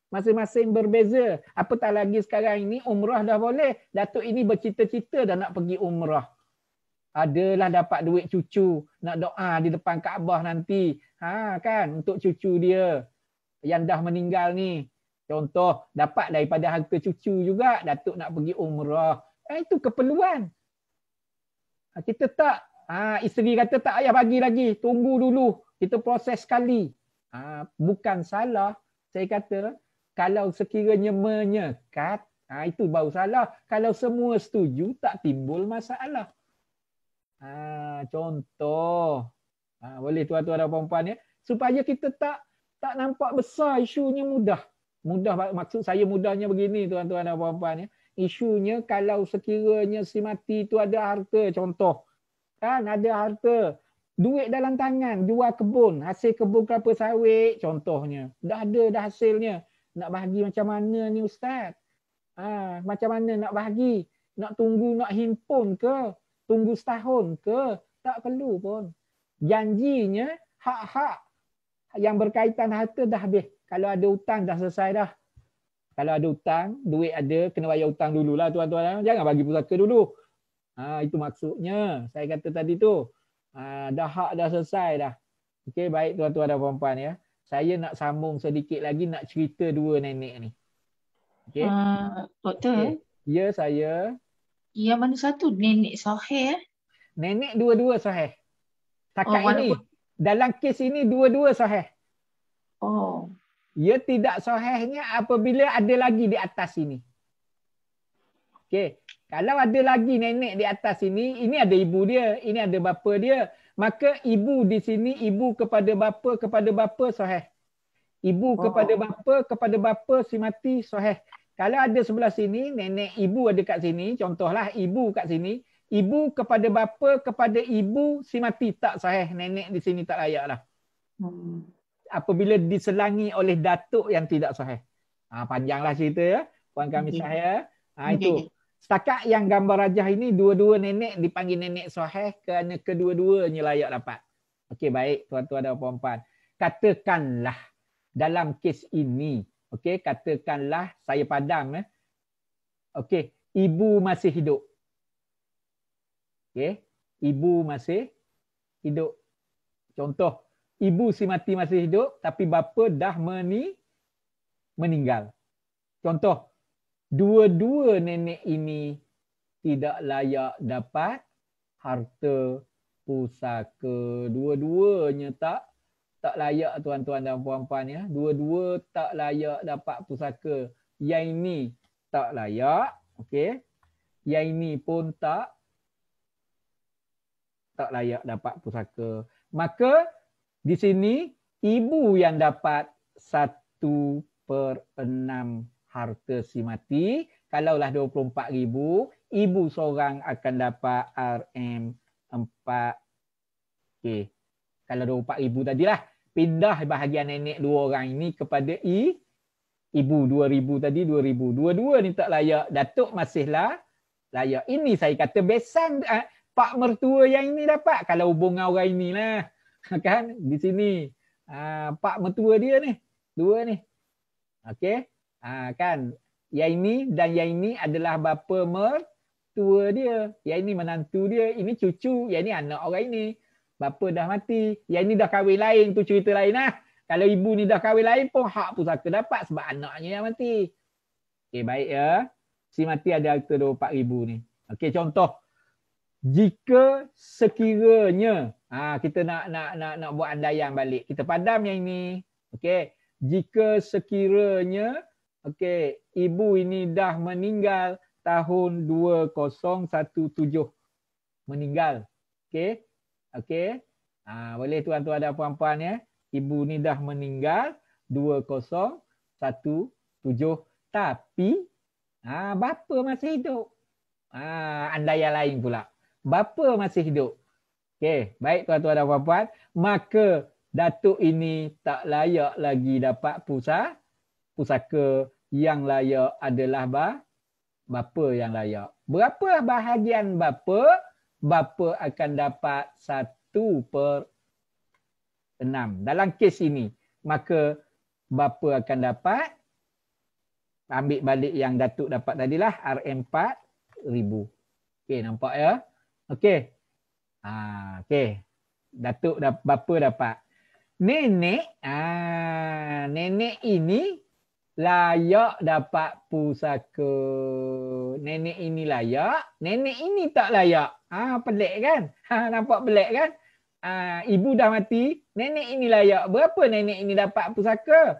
Masing-masing berbeza. Apatah lagi sekarang ini umrah dah boleh. Datuk ini bercita-cita dah nak pergi umrah. Adalah dapat duit cucu. Nak doa di depan Kaabah nanti. Kan untuk cucu dia yang dah meninggal ni. Contoh dapat daripada harta cucu juga. Datuk nak pergi umrah. Itu keperluan. Kita tak. Isteri kata tak payah bagi lagi. Tunggu dulu. Kita proses sekali. Bukan salah. Saya kata kalau sekiranya menyekat, itu baru salah. Kalau semua setuju, tak timbul masalah. Contoh. Boleh tuan-tuan dan puan-puan ya. Supaya kita tak nampak besar isunya mudah. Mudah, maksud saya mudahnya begini tuan-tuan dan puan-puan ya. Isunya kalau sekiranya si mati itu ada harta, contoh. Kan ada harta. Duit dalam tangan, jual kebun. Hasil kebun kelapa sawit contohnya. Dah ada dah hasilnya. Nak bahagi macam mana ni Ustaz? Macam mana nak bahagi? Nak tunggu, nak himpun ke? Tunggu setahun ke? Tak perlu pun. Janjinya hak-hak yang berkaitan harta dah habis. Kalau ada hutang dah selesai dah. Kalau ada hutang, duit ada, kena bayar hutang dululah tuan-tuan. Jangan bagi pusaka dulu. Itu maksudnya. Saya kata tadi tu. Dah hak dah selesai dah. Okey, baik tuan-tuan dan puan-puan ya. Saya nak sambung sedikit lagi nak cerita dua nenek ni. Okey. Doktor. Okay. Ya, saya. Yang mana satu? Nenek Sohail? Nenek dua-dua Sohail. Takat ini. Walaupun... Dalam kes ini dua-dua Sohail. Oh. Ia tidak Sohailnya apabila ada lagi di atas ini. Okey. Kalau ada lagi nenek di atas ini ada ibu dia, ini ada bapa dia. Maka ibu di sini, ibu kepada bapa Sohail. Ibu kepada bapa si mati Sohail. Kalau ada sebelah sini, nenek ibu ada kat sini, contohlah ibu kat sini, ibu kepada bapa kepada ibu si mati tak Sohail. Nenek di sini tak layak lah. Apabila diselangi oleh datuk yang tidak Sohail. Panjanglah cerita ya, puan kami saya. Itu. Setakat yang gambar rajah ini dua-dua nenek dipanggil nenek Sohail kerana kedua-duanya layak dapat. Okey, baik tuan-tuan dan puan-puan. Katakanlah dalam kes ini, okey, katakanlah saya padam okey, ibu masih hidup. Okey, ibu masih hidup. Contoh, ibu si mati masih hidup tapi bapa dah meninggal. Contoh, dua-dua nenek ini tidak layak dapat harta pusaka. Dua-duanya tak layak tuan-tuan dan puan-puan ya. Dua-dua tak layak dapat pusaka. Yang ini tak layak, okey. Yang ini pun tak layak dapat pusaka. Maka di sini ibu yang dapat 1/6 harta si mati. Kalaulah 24,000, ibu seorang akan dapat RM4. Okey. Kalau 24,000 tadilah, pindah bahagian nenek dua orang ini kepada ibu 2,000 tadi 2,000. Dua-dua ni tak layak. Datuk masihlah layak. Ini saya kata besan pak mertua yang ini dapat. Kalau hubungan orang inilah. Kan? Di sini. Pak mertua dia ni. Dua ni. Okey. Kan yang ini dan yang ini adalah bapa mertua dia, yang ini menantu dia, ini cucu, yang ini anak orang ini. Bapa dah mati, yang ini dah kahwin lain, tu cerita lain lah. Kalau ibu ni dah kahwin lain pun hak pusaka dapat sebab anaknya yang mati. Okey, baik ya. Si mati ada harta 24,000 ni. Okey, contoh, jika sekiranya kita nak buat andaian balik, kita padam yang ini. Okey, jika sekiranya ibu ini dah meninggal tahun 2017. Meninggal. Okey. Boleh tuan-tuan dan puan-puan ya. Ibu ni dah meninggal 2017. Tapi bapa masih hidup. Andaian lain pula. Bapa masih hidup. Okey, baik tuan-tuan dan puan-puan. Maka datuk ini tak layak lagi dapat pusaka. Yang layak adalah bapa yang layak. Berapa bahagian bapa? Bapa akan dapat 1/6. Dalam kes ini, maka bapa akan dapat, ambil balik yang datuk dapat tadilah, RM4,000. Okey, nampak ya? Okey. Okey. Datuk bapa dapat. Nenek, nenek ini layak dapat pusaka. Nenek ini layak, nenek ini tak layak. Pelik kan? Nampak pelik kan? Ibu dah mati, nenek ini layak. Berapa nenek ini dapat pusaka?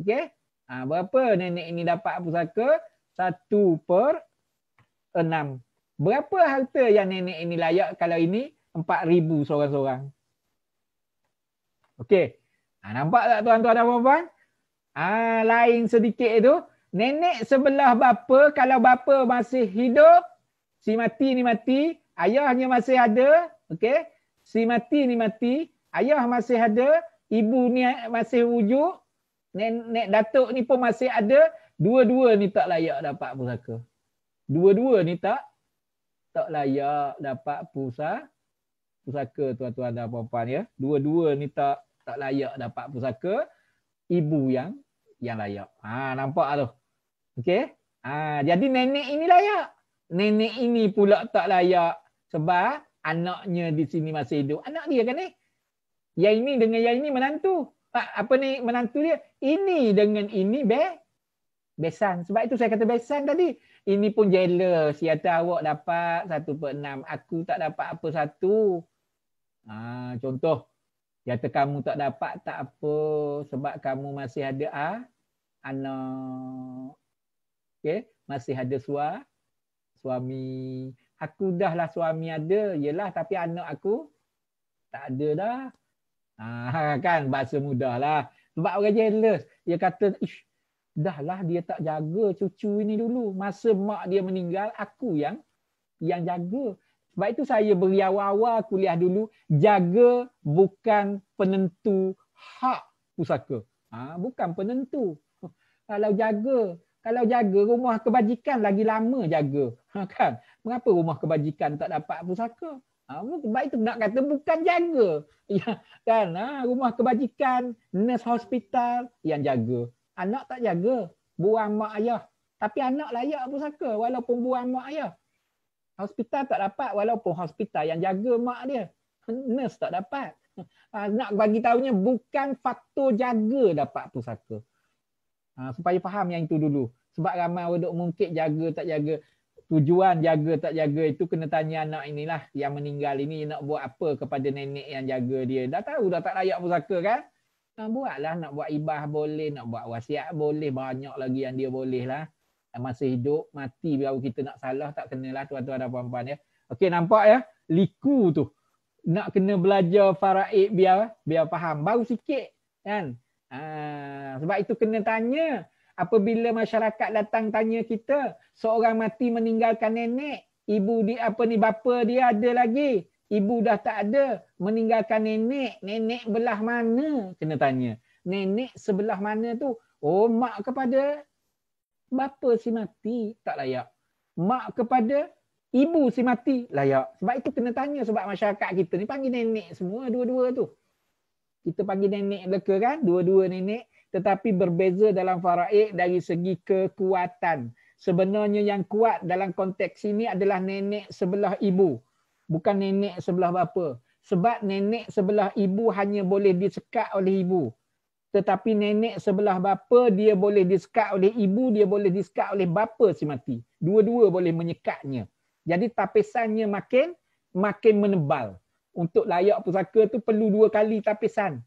Okey? Berapa nenek ini dapat pusaka? 1/6. Berapa harta yang nenek ini layak kalau ini? 4,000 seorang-seorang. Okey. Nampak tak tuan-tuan dan puan-puan? Lain sedikit itu. Nenek sebelah bapa, kalau bapa masih hidup, si mati ni mati, ayahnya masih ada. Okey. Si mati ni mati, ayah masih ada, ibu ni masih wujud, nenek datuk ni pun masih ada. Dua-dua ni tak layak dapat pusaka. Dua-dua ni tak layak dapat pusaka tuan-tuan dan puan-puan ya. Dua-dua ni tak layak dapat pusaka. Ibu yang layak. Nampak tu. Okey. Jadi nenek ini layak. Nenek ini pula tak layak sebab anaknya di sini masih hidup. Anak dia kan ni. Yang ini dengan yang ini menantu. Menantu dia. Ini dengan ini besan. Sebab itu saya kata besan tadi. Ini pun jealous. Ya awak dapat 1/6. Aku tak dapat apa satu. Contoh. Kata kamu tak dapat, tak apa. Sebab kamu masih ada anak. Okay? Masih ada suami. Aku dah lah suami ada. Yelah, tapi anak aku tak ada dah. Kan bahasa mudah lah. Sebab orang jealous. Dia kata, dah lah dia tak jaga cucu ini dulu. Masa mak dia meninggal, aku yang jaga. Sebab itu saya beri awal-awal kuliah dulu, jaga bukan penentu hak pusaka. Bukan penentu. Kalau jaga rumah kebajikan lagi lama jaga. Kan? Mengapa rumah kebajikan tak dapat pusaka? Sebab itu nak kata bukan jaga. Ya, kan? Rumah kebajikan, nurse hospital yang jaga. Anak tak jaga. Buang mak ayah. Tapi anak layak pusaka walaupun buang mak ayah. Hospital tak dapat walaupun hospital yang jaga mak dia. Nurse tak dapat. Nak bagi tahunya bukan faktor jaga dapat pusaka. Supaya faham yang itu dulu. Sebab ramai orang duk mungkit jaga tak jaga. Tujuan jaga tak jaga itu kena tanya anak inilah yang meninggal ini nak buat apa kepada nenek yang jaga dia. Dah tahu dah tak layak pusaka kan? Buatlah, nak buat ibah boleh, nak buat wasiat boleh. Banyak lagi yang dia boleh lah. Masih hidup, mati baru kita nak salah, tak kenalah tuan-tuan dan puan-puan ya. Okey, nampak ya? Liku tu. Nak kena belajar faraid biar faham. Baru sikit kan? Sebab itu kena tanya. Apabila masyarakat datang tanya kita, seorang mati meninggalkan nenek, ibu dia bapa dia ada lagi. Ibu dah tak ada, meninggalkan nenek. Nenek belah mana? Kena tanya. Nenek sebelah mana tu? Oh, mak kepada bapa si mati tak layak. Mak kepada ibu si mati layak. Sebab itu kena tanya sebab masyarakat kita ni panggil nenek semua dua-dua tu. Kita panggil nenek belaka kan? Dua-dua nenek. Tetapi berbeza dalam faraid dari segi kekuatan. Sebenarnya yang kuat dalam konteks ini adalah nenek sebelah ibu. Bukan nenek sebelah bapa. Sebab nenek sebelah ibu hanya boleh disekat oleh ibu. Tetapi nenek sebelah bapa dia boleh disekat oleh ibu, dia boleh disekat oleh bapa si mati. Dua-dua boleh menyekatnya. Jadi tapisannya makin menebal. Untuk layak pusaka tu perlu 2 kali tapisan.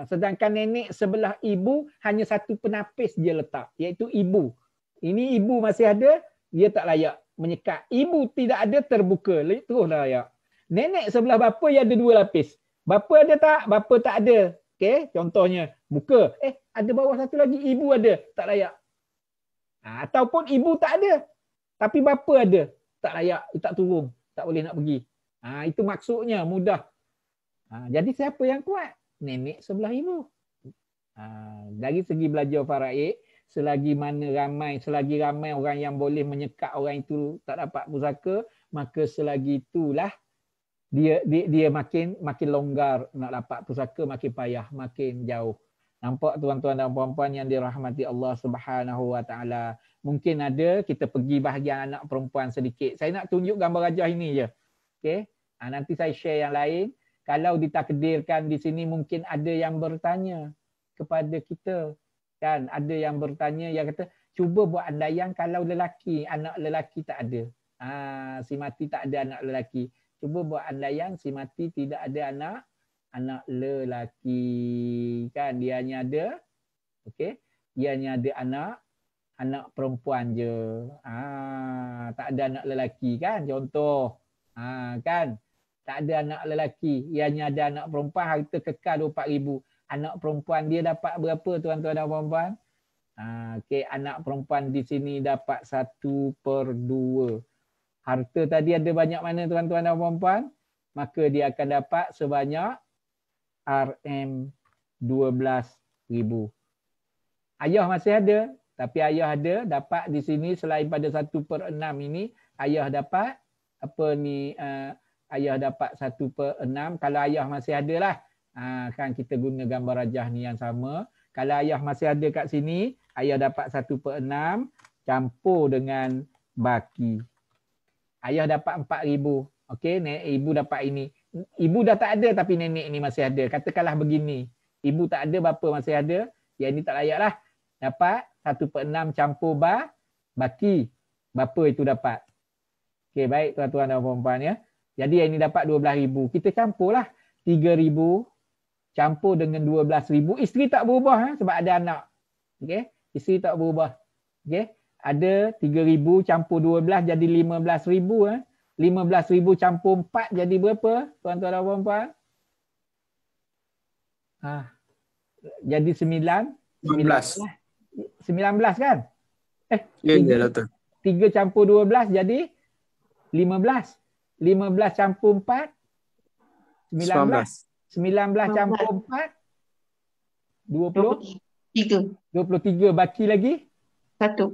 Sedangkan nenek sebelah ibu hanya 1 penapis dia letak, iaitu ibu. Ini ibu masih ada, dia tak layak menyekat. Ibu tidak ada, terbuka, terus layak. Nenek sebelah bapa dia ada 2 lapis. Bapa ada tak? Bapa tak ada. Okey, contohnya buka. Ada bawah satu lagi, ibu ada, tak layak. Ataupun ibu tak ada, tapi bapa ada, tak layak, tak turun, tak boleh nak pergi. Itu maksudnya mudah. Jadi siapa yang kuat? Nenek sebelah ibu. Dari segi belajar faraid, selagi ramai orang yang boleh menyekat orang itu tak dapat pusaka, maka selagi itulah dia makin longgar nak dapat pusaka, makin payah, makin jauh. Nampak tuan-tuan dan puan-puan yang dirahmati Allah Subhanahu Wa Taala. Mungkin ada kita pergi bahagian anak perempuan sedikit. Saya nak tunjuk gambar rajah ini je. Okey. Nanti saya share yang lain. Kalau ditakdirkan di sini mungkin ada yang bertanya kepada kita. Kan ada yang bertanya yang kata cuba buat andaian kalau anak lelaki tak ada. Si mati tak ada anak lelaki. Cuba buat andaian si mati tidak ada anak lelaki, kan dia hanya ada dia hanya ada anak perempuan je. Tak ada anak lelaki, kan, contoh. Kan tak ada anak lelaki, dia hanya ada anak perempuan, harta kekal 24,000. Anak perempuan dia dapat berapa tuan-tuan dan puan-puan? Anak perempuan di sini dapat 1/2. Harta tadi ada banyak mana tuan-tuan dan puan-puan? Maka dia akan dapat sebanyak RM12,000. Ayah masih ada, tapi ayah ada dapat di sini selain pada 1/6 ini, ayah dapat ayah dapat 1/6. Kalau ayah masih ada lah, kan kita guna gambar rajah ni yang sama. Kalau ayah masih ada kat sini, ayah dapat 1/6 campur dengan baki. Ayah dapat 4,000. Okey, ibu dapat ini. Ibu dah tak ada tapi nenek ni masih ada. Katakanlah begini. Ibu tak ada, bapa masih ada. Yang ini tak layak lah. Dapat 1/6 campur baki. Bapa itu dapat. Okey, baik tuan-tuan dan puan-puan ya. Jadi yang ini dapat 12,000. Kita campurlah 3,000 campur dengan 12,000. Isteri tak berubah sebab ada anak. Okey, isteri tak berubah. Okey. Ada 3,000 campur 12 jadi 15,000. 15,000 campur 4 jadi berapa tuan-tuan dan puan-puan? Jadi 19 kan? Ya, Doktor. 3 campur 12 jadi 15. 15 campur 4 19. 19 campur 4 23. Baki lagi 1.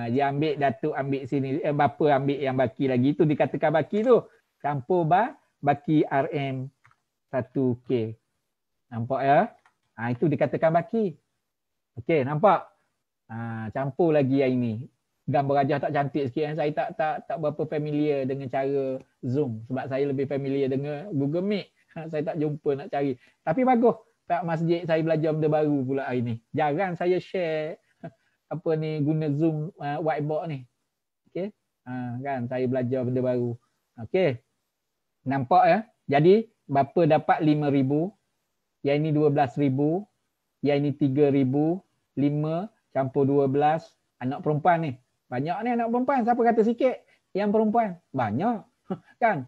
Dia ambil, Datuk ambil sini, bapa ambil yang baki lagi. Itu dikatakan baki tu. Campur baki RM1K. Nampak ya? Itu dikatakan baki. Okey, nampak? Campur lagi yang ini. Gambar rajah tak cantik sikit. Saya tak berapa familiar dengan cara Zoom. Sebab saya lebih familiar dengan Google Meet. Saya tak jumpa nak cari. Tapi bagus. Kat masjid saya belajar benda baru pula hari ni. Jarang saya share guna Zoom whiteboard ni. Okey. Kan saya belajar benda baru. Okey. Nampak ya? Jadi bapa dapat 5,000, yang ini 12,000, yang ini 3,000, 5 campur 12, anak perempuan ni. Banyak ni anak perempuan. Siapa kata sikit? Yang perempuan. Banyak. Kan?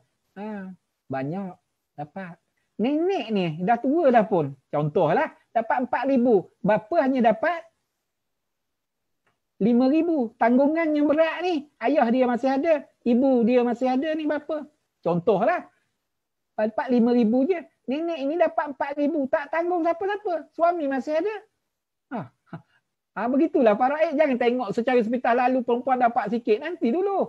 Banyak dapat. Nenek ni dah tua dah pun. Contohlah dapat 4,000. Bapa hanya dapat 5,000. Tanggungan yang berat ni. Ayah dia masih ada. Ibu dia masih ada ni bapa. Contohlah. Dapat 5,000 je. Nenek ini dapat 4,000. Tak tanggung siapa-siapa. Suami masih ada. Begitulah faraid. Jangan tengok secara sepintas lalu perempuan dapat sikit. Nanti dulu.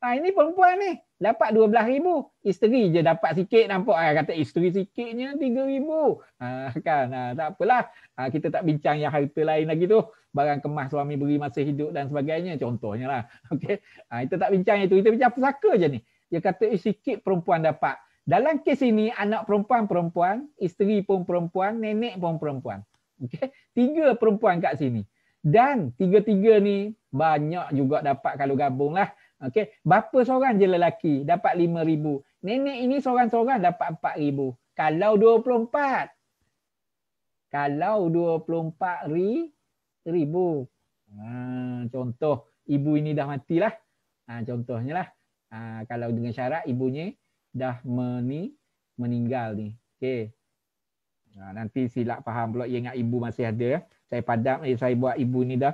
Ini perempuan ni. Dapat 12,000. Isteri je dapat sikit. Nampak kata isteri sikitnya 3,000. Kan. Tak apalah. Kita tak bincang yang harta lain lagi tu. Barang kemas suami beri masa hidup dan sebagainya. Contohnya lah. Okay. Kita tak bincang itu. Kita bincang pusaka je ni. Dia kata sikit perempuan dapat. Dalam kes ini anak perempuan, isteri pun perempuan, nenek pun perempuan. Okay. 3 perempuan kat sini. Dan 3-3 ni banyak juga dapat kalau gabung lah. Okay. Bapa seorang je lelaki dapat 5,000. Nenek ini seorang-seorang dapat 4,000. Kalau 24. Kalau 24,000. Contoh ibu ini dah matilah. Contohnya lah. Kalau dengan syarat ibunya dah meninggal ni. Okey. Nanti silap faham pula ingat ibu masih ada ya. Saya padam saya buat ibu ni dah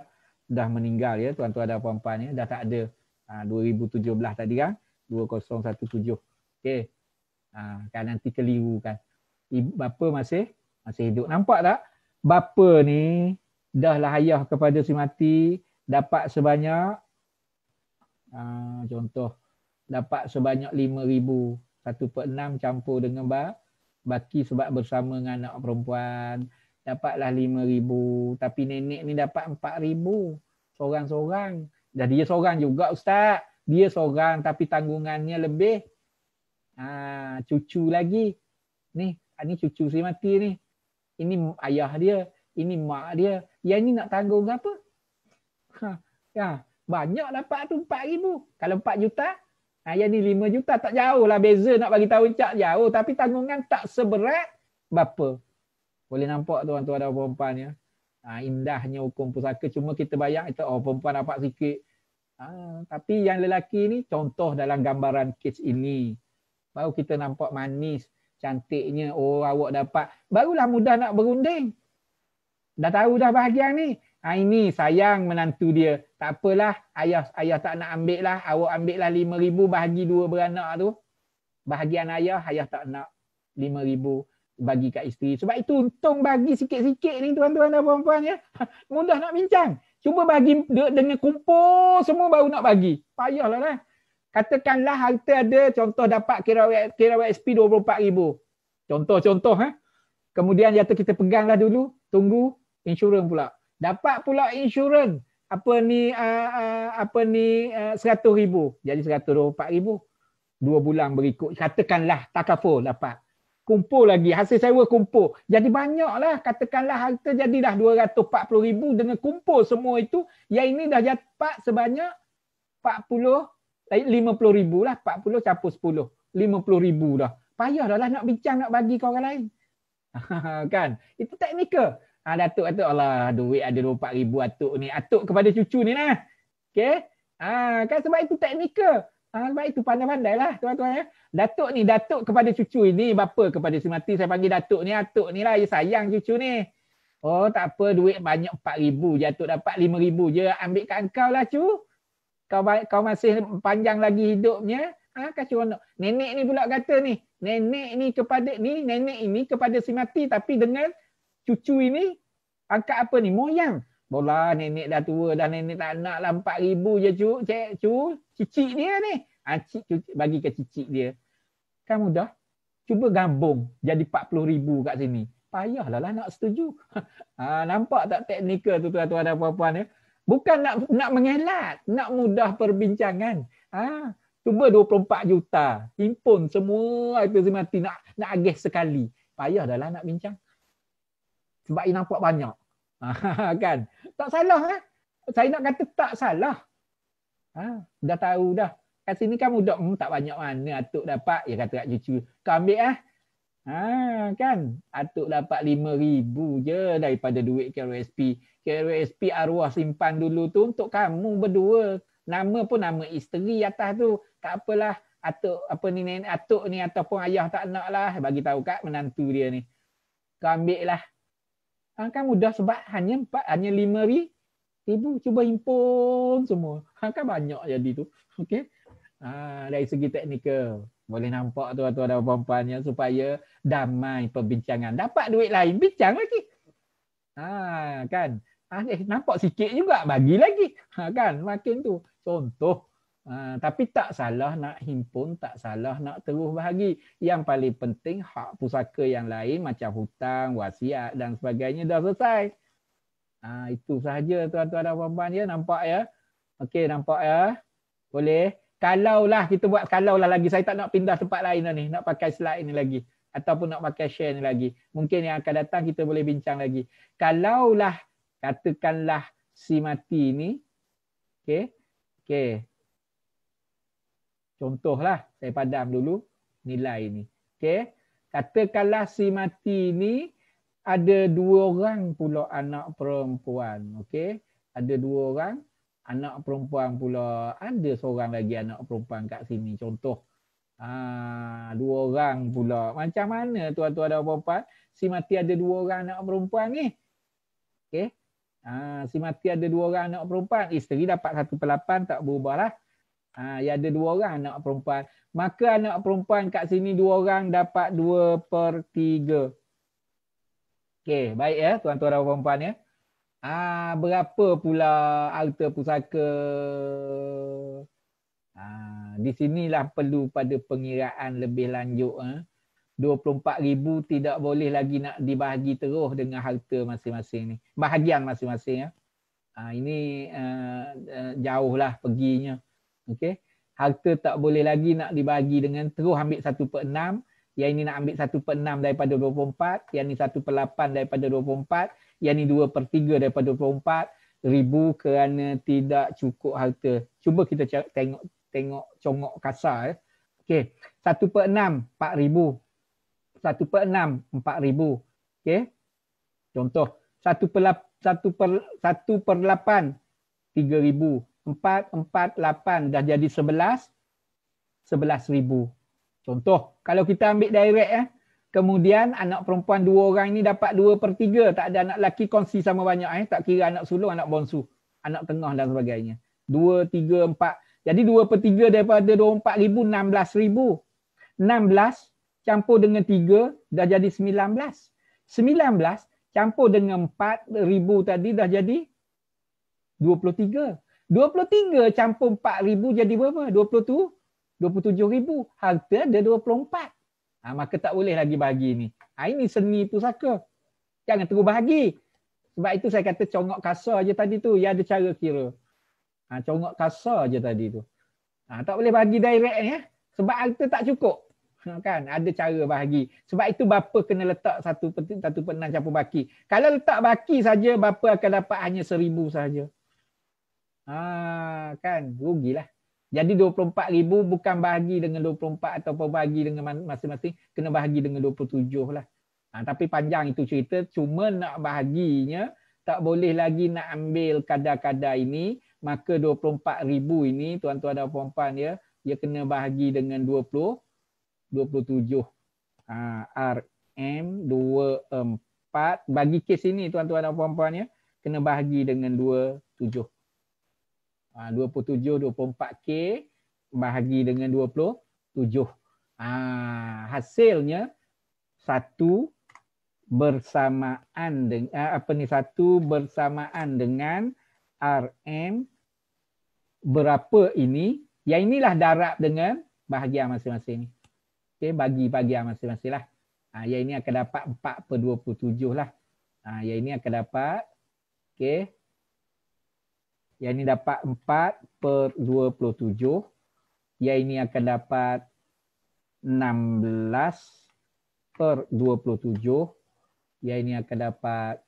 meninggal ya tuan-tuan dan puan-puan ya, dah tak ada. 2017 tadi kan 2017. Okey. Kan nanti keliru kan. Bapa masih hidup. Nampak tak? Bapa ni dah lah ayah kepada si mati dapat sebanyak contoh dapat sebanyak 5,000. 1/6 campur dengan baki sebab bersama dengan anak perempuan dapatlah 5,000, tapi nenek ni dapat 4,000 seorang-seorang. Dah dia seorang juga ustaz. Dia seorang tapi tanggungannya lebih. Cucu lagi. Ni cucu si mati ni. Ini ayah dia, ini mak dia. Yang ni nak tanggung apa? Banyak dapat tu 4,000. Kalau 4 juta, yang ni 5 juta, tak jauh lah beza nak bagi tahu cak jauh, tapi tanggungan tak seberat bapa. Boleh nampak tuan-tuan dan puan-puan ya. Indahnya hukum pusaka, cuma kita bayang itu perempuan dapat sikit. Tapi yang lelaki ni contoh dalam gambaran kes ini. Baru kita nampak manis, cantiknya. Oh awak dapat. Barulah mudah nak berunding. Dah tahu dah bahagian ni. Ini sayang menantu dia. Tak apalah, ayah tak nak ambil lah. Awak ambil lah 5,000 bahagi 2 beranak tu. Bahagian ayah tak nak 5,000 bagi kat isteri. Sebab itu untung bagi sikit-sikit ni tuan-tuan dan puan-puan ya. Mudah nak bincang. Cuba bagi dengan kumpul semua baru nak bagi. Payahlah lah. Katakanlah harta ada contoh dapat kira WSP 24,000. Contoh. Kemudian kita peganglah dulu. Tunggu insurans pula. Dapat pula insurans 100,000 jadi 124,000 2 bulan berikut katakanlah takaful dapat kumpul lagi hasil sewa kumpul jadi banyaklah katakanlah harta jadi dah 240,000 dengan kumpul semua itu yang ini dah dapat sebanyak 50,000 lah 40 campur 10 50,000 dah payah dah lah nak bincang nak bagi ke orang lain kan itu teknikal. Datuk Allah duit ada 24,000 atuk kepada cucu ni lah. Okey. Kan sebab itu teknikal. Sebab itu pandai-pandai lah tuan-tuan ya. Datuk kepada cucu ini bapa kepada si mati saya panggil datuk ni atuk ni lah dia sayang cucu ni. Oh tak apa duit banyak 4,000 atuk dapat 5,000 je ambil kat engkau lah cu. Kau masih panjang lagi hidupnya. Kan seronok. Nenek ni pula kata ni. Nenek ini kepada si mati tapi dengan cucu ini angkat apa ni? Moyang. Bola nenek dah tua dah nenek tak nak lah 4,000 je cu. Cicik dia ni. Bagi ke cicik dia. Kan mudah. Cuba gabung jadi 40,000 kat sini. Payahlah nak setuju. Nampak tak teknikal tu tuan-tuan dan puan-puan ya? Bukan nak mengelak. Nak mudah perbincangan. Cuba 24 juta. Himpun semua itu si mati nak agih sekali. Payah dah lah nak bincang. Sebab ia nampak banyak. Kan? Tak salah. Saya nak kata tak salah. Dah tahu dah. Kat sini kan mudah. Tak banyak mana atuk dapat. Ya kata kat cucu. Kau ambil kan? Atuk dapat 5,000 je daripada duit KRSP. KRSP arwah simpan dulu tu untuk kamu berdua. Nama pun nama isteri atas tu. Tak apalah. Atuk nenek atuk ni ataupun ayah tak nak lah. Bagi tahu kat menantu dia ni. Kau ambil lah. Kan mudah sebab hanya 5,000. Cuba himpun semua. Kan banyak jadi tu. Okey. Dari segi teknikal. Boleh nampak tuan-tuan dan puan-puannya supaya damai perbincangan. Dapat duit lain, bincang lagi. Kan. Nampak sikit juga, bagi lagi. Kan, makin tu. Contoh. Tapi tak salah nak himpun, tak salah nak terus bahagi. Yang paling penting hak pusaka yang lain macam hutang, wasiat dan sebagainya dah selesai. Itu sahaja tuan-tuan dan puan-puan ya. Nampak ya? Okey, nampak ya? Boleh? Kalaulah kita buat kalaulah lagi. Saya tak nak pindah tempat lain dah ni. Nak pakai slide ni lagi. Ataupun nak pakai share ni lagi. Mungkin yang akan datang kita boleh bincang lagi. Kalaulah katakanlah si mati ni. Okey. Contohlah, saya padam dulu nilai ni. Okey. Katakanlah si mati ni ada 2 orang pula anak perempuan. Okey. Ada 2 orang anak perempuan pula. Ada seorang lagi anak perempuan kat sini. Contoh. Dua orang pula. Macam mana tuan-tuan dan puan-puan? Si mati ada dua orang anak perempuan ni. Okey. Si mati ada dua orang anak perempuan. Isteri dapat 1/8 tak berubah lah. Yang ada dua orang anak perempuan. Maka anak perempuan kat sini dua orang dapat 2/3. Okey, baik ya tuan-tuan dan puan-puan ya. Berapa pula harta pusaka? Di sinilah perlu pada pengiraan lebih lanjut. 24,000 tidak boleh lagi nak dibahagi terus dengan harta masing-masing ni. Bahagian masing-masing ya. Ini jauhlah perginya. Okey. Harta tak boleh lagi nak dibahagi dengan terus ambil 1/6. Yang ini nak ambil 1/6 daripada 24. Yang ini 1/8 daripada 24. Yang ini 2/3 daripada 24,000 kerana tidak cukup harta. Cuba kita tengok congok kasar ya. Okey. 1/6 4,000. 1/6 4,000. Okey. Contoh 1/8 3,000. 4/8 dah jadi 11,000. Contoh kalau kita ambil direct ya. Kemudian anak perempuan dua orang ni dapat 2/3. Tak ada anak lelaki kongsi sama banyak tak kira anak sulung, anak bonsu, anak tengah dan sebagainya. 2, 3, 4. Jadi 2/3 daripada 24,000 16,000. 16 campur dengan 3 dah jadi 19. 19 campur dengan 4,000 tadi dah jadi 23. 23 campur 4,000 jadi berapa? 27,000. Harta ada 24. Maka tak boleh lagi bahagi ni. Ini seni pusaka. Jangan terus bahagi. Sebab itu saya kata congok kasar je tadi tu. Ya ada cara kira. Congok kasar je tadi tu. Tak boleh bahagi direct ya. Sebab harta tak cukup. Kan? Ada cara bahagi. Sebab itu bapa kena letak 1/6 campur baki. Kalau letak baki saja, bapa akan dapat hanya 1,000 saja. Kan? Rugilah. Jadi 24,000 bukan bahagi dengan 24 ataupun bahagi dengan masing-masing. Kena bahagi dengan 27 lah. Tapi panjang itu cerita. Cuma nak bahaginya, tak boleh lagi nak ambil kadar-kadar ini. Maka 24,000 ini, tuan-tuan dan puan-puan ya, dia kena bahagi dengan 27. RM 24. Bagi kes ini, tuan-tuan dan puan-puan ya, kena bahagi dengan 27. 27, 24K bahagi dengan 27. Hasilnya 1 bersamaan dengan 1 bersamaan dengan RM berapa ini. Yang inilah darab dengan bahagian masing-masing. Okey, bagi bahagian masing-masing lah. Yang ini akan dapat 4/27 lah. Yang ini akan dapat okey. Yang ini dapat 4/27. Yang ini akan dapat 16/27. Yang ini akan dapat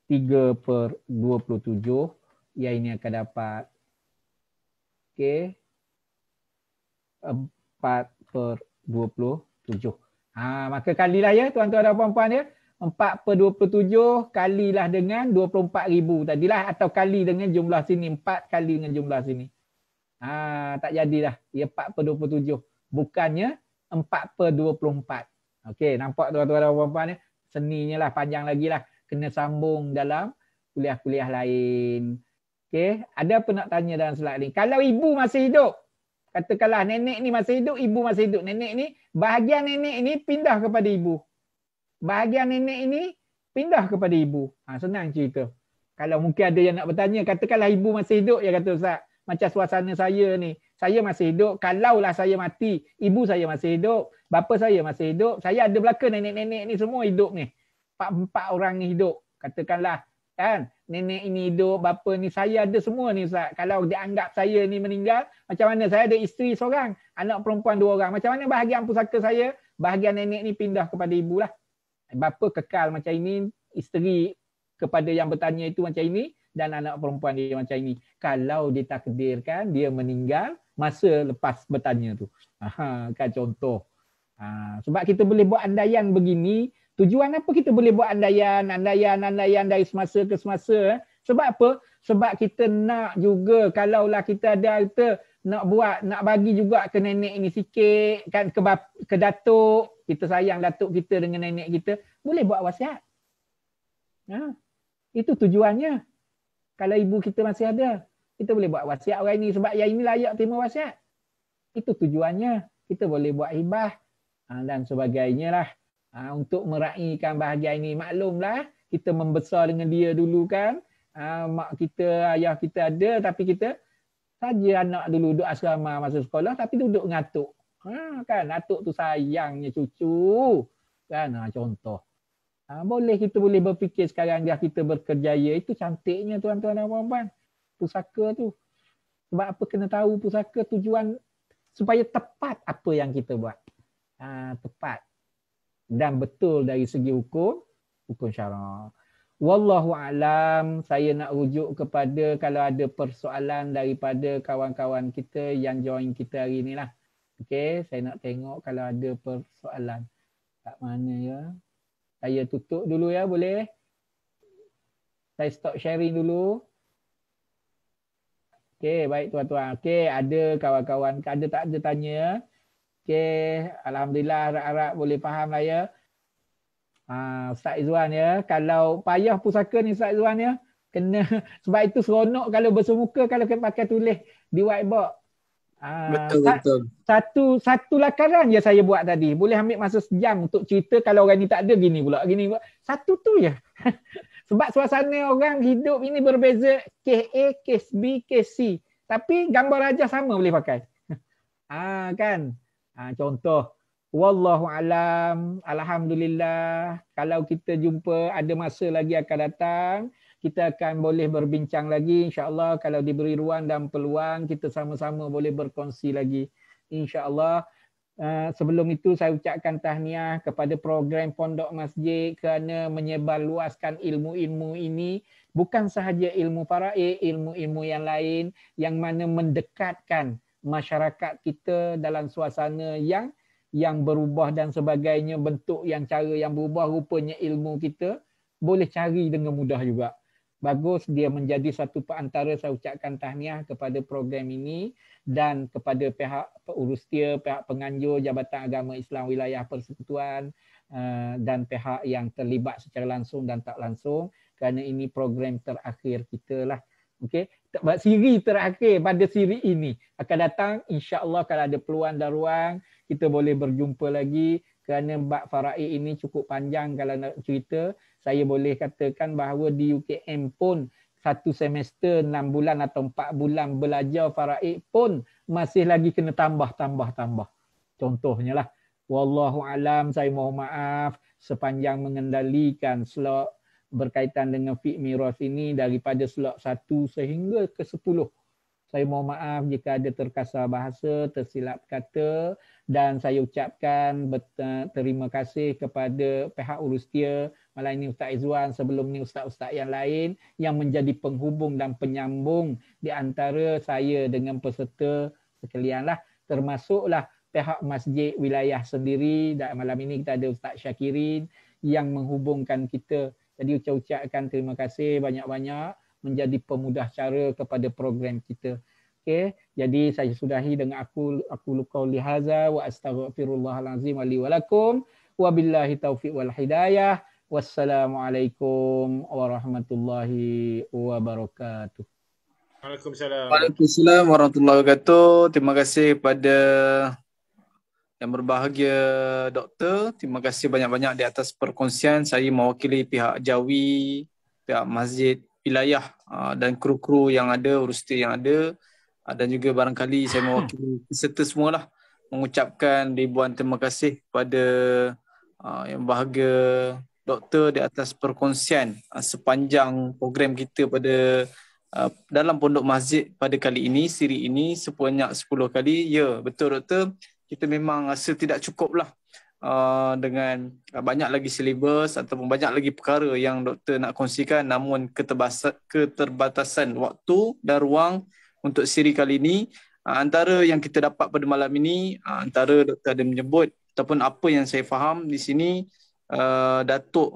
3/27. Yang ini akan dapat 4/27. Maka kalilah ya tuan-tuan dan puan-puan ya. 4/27 kalilah dengan 24,000 tadilah atau kali dengan jumlah sini. 4 kali dengan jumlah sini. Tak jadilah. Ia 4/27. Bukannya 4/24. Okey, nampak tuan-tuan dan puan-puan ya. Seninya lah panjang lagi lah. Kena sambung dalam kuliah-kuliah lain. Okey, ada apa nak tanya dalam slide ni? Kalau ibu masih hidup, katakanlah nenek ni masih hidup, ibu masih hidup. Nenek ni, bahagian nenek ni pindah kepada ibu. Bahagian nenek ini pindah kepada ibu. Senang cerita. Kalau mungkin ada yang nak bertanya, katakanlah ibu masih hidup, ya kata Ustaz. Macam suasana saya ni. Saya masih hidup. Kalaulah saya mati, ibu saya masih hidup. Bapa saya masih hidup. Saya ada belaka nenek-nenek ni semua hidup ni. 4 orang ni hidup. Katakanlah kan. Nenek ini hidup, bapa ni saya ada semua ni Ustaz. Kalau dianggap saya ni meninggal, macam mana? Saya ada isteri seorang, anak perempuan 2 orang. Macam mana bahagian pusaka saya? Bahagian nenek ni pindah kepada ibu lah. Bapa kekal macam ini, isteri kepada yang bertanya itu macam ini, dan anak perempuan dia macam ini. Kalau ditakdirkan dia meninggal masa lepas bertanya tu. Kan contoh. Sebab kita boleh buat andaian begini. Tujuan apa kita boleh buat andaian dari semasa ke semasa? Sebab apa? Sebab kita nak juga, kalaulah kita ada harta, nak bagi juga ke nenek ini sikit, kan, ke datuk. Kita sayang datuk kita dengan nenek kita, boleh buat wasiat. Itu tujuannya. Kalau ibu kita masih ada, kita boleh buat wasiat orang ini sebab yang ini layak terima wasiat. Itu tujuannya. Kita boleh buat hibah dan sebagainya lah. Untuk meraihkan bahagian ini. Maklumlah, kita membesar dengan dia dulu kan. Mak kita, ayah kita ada, tapi kita saja anak dulu duduk asrama masa sekolah, tapi duduk ngatuk. Kan, atuk tu sayangnya cucu. Kan, contoh. Boleh kita boleh berfikir sekarang dah kita berkerjaya. Itu cantiknya tuan-tuan dan puan-puan. Pusaka tu. Sebab apa kena tahu pusaka tujuan supaya tepat apa yang kita buat. Tepat. Dan betul dari segi hukum syarak. Wallahu a'lam. Saya nak rujuk kepada kalau ada persoalan daripada kawan-kawan kita yang join kita hari ni lah. Okey, saya nak tengok kalau ada persoalan. Kat mana ya? Saya tutup dulu ya, boleh? Saya stop sharing dulu. Okey, baik tuan-tuan. Okey, ada kawan-kawan, ada tak ada tanya? Okey, alhamdulillah harap-harap boleh faham lah ya. Ustaz Izwan ya, kalau payah pusaka ni Ustaz Izwan ya, kena sebab itu seronok kalau bersemuka kalau kita pakai tulis di whiteboard. Betul. Satu lakaran je saya buat tadi. Boleh ambil masa sejam untuk cerita kalau orang ni tak ada gini pula. Satu tu je. Sebab suasana orang hidup ini berbeza. Kes A, kes B, kes C. Tapi gambar aja sama boleh pakai. Kan? Contoh. Wallahu alam. Alhamdulillah. Kalau kita jumpa ada masa lagi akan datang, kita akan boleh berbincang lagi. InsyaAllah kalau diberi ruang dan peluang, kita sama-sama boleh berkongsi lagi. InsyaAllah. Sebelum itu saya ucapkan tahniah kepada program Pondok Masjid kerana menyebarluaskan ilmu-ilmu ini. Bukan sahaja ilmu faraid, ilmu-ilmu yang lain yang mana mendekatkan masyarakat kita dalam suasana yang berubah dan sebagainya, bentuk yang cara yang berubah, rupanya ilmu kita boleh cari dengan mudah juga. Bagus dia menjadi satu perantara. Saya ucapkan tahniah kepada program ini dan kepada pihak Urustia, pihak penganjur Jabatan Agama Islam Wilayah Persekutuan dan pihak yang terlibat secara langsung dan tak langsung kerana ini program terakhir kita lah. Okey, siri terakhir pada siri ini akan datang insya-Allah. Kalau ada peluang dan ruang kita boleh berjumpa lagi kerana bab faraid ini cukup panjang. Kalau nak cerita, saya boleh katakan bahawa di UKM pun satu semester 6 bulan atau 4 bulan belajar faraid pun masih lagi kena tambah. Contohnya lah. Wallahu alam, saya mohon maaf sepanjang mengendalikan slot berkaitan dengan fiqh miras ini daripada slot 1 sehingga ke 10. Saya mohon maaf jika ada terkasar bahasa, tersilap kata dan saya ucapkan terima kasih kepada pihak Urustia, malah ini Ustaz Izwan, sebelum ni ustaz-ustaz yang lain yang menjadi penghubung dan penyambung di antara saya dengan peserta sekalian lah, termasuklah pihak masjid wilayah sendiri. Dan malam ini kita ada Ustaz Syakirin yang menghubungkan kita. Jadi ucapkan terima kasih banyak-banyak menjadi pemudah cara kepada program kita. Okey, jadi saya sudahi dengan aku qauli hadza wa astaghfirullahalazim wa li wa lakum wa billahi taufiq wal hidayah. Wassalamualaikum warahmatullahi wabarakatuh. Waalaikumsalam warahmatullahi wabarakatuh. Terima kasih kepada yang berbahagia doktor. Terima kasih banyak-banyak di atas perkongsian. Saya mewakili pihak Jawi, pihak masjid wilayah dan kru-kru yang ada, Urustia yang ada, dan juga barangkali saya mewakili peserta semualah mengucapkan ribuan terima kasih kepada yang berbahagia doktor di atas perkongsian sepanjang program kita pada dalam Pondok Masjid pada kali ini, siri ini sebanyak 10 kali. Ya, betul doktor. Kita memang rasa tidak cukup lah dengan banyak lagi silibus ataupun banyak lagi perkara yang doktor nak kongsikan, namun keterbatasan waktu dan ruang untuk siri kali ini. Antara yang kita dapat pada malam ini, antara doktor ada menyebut ataupun apa yang saya faham di sini, Datuk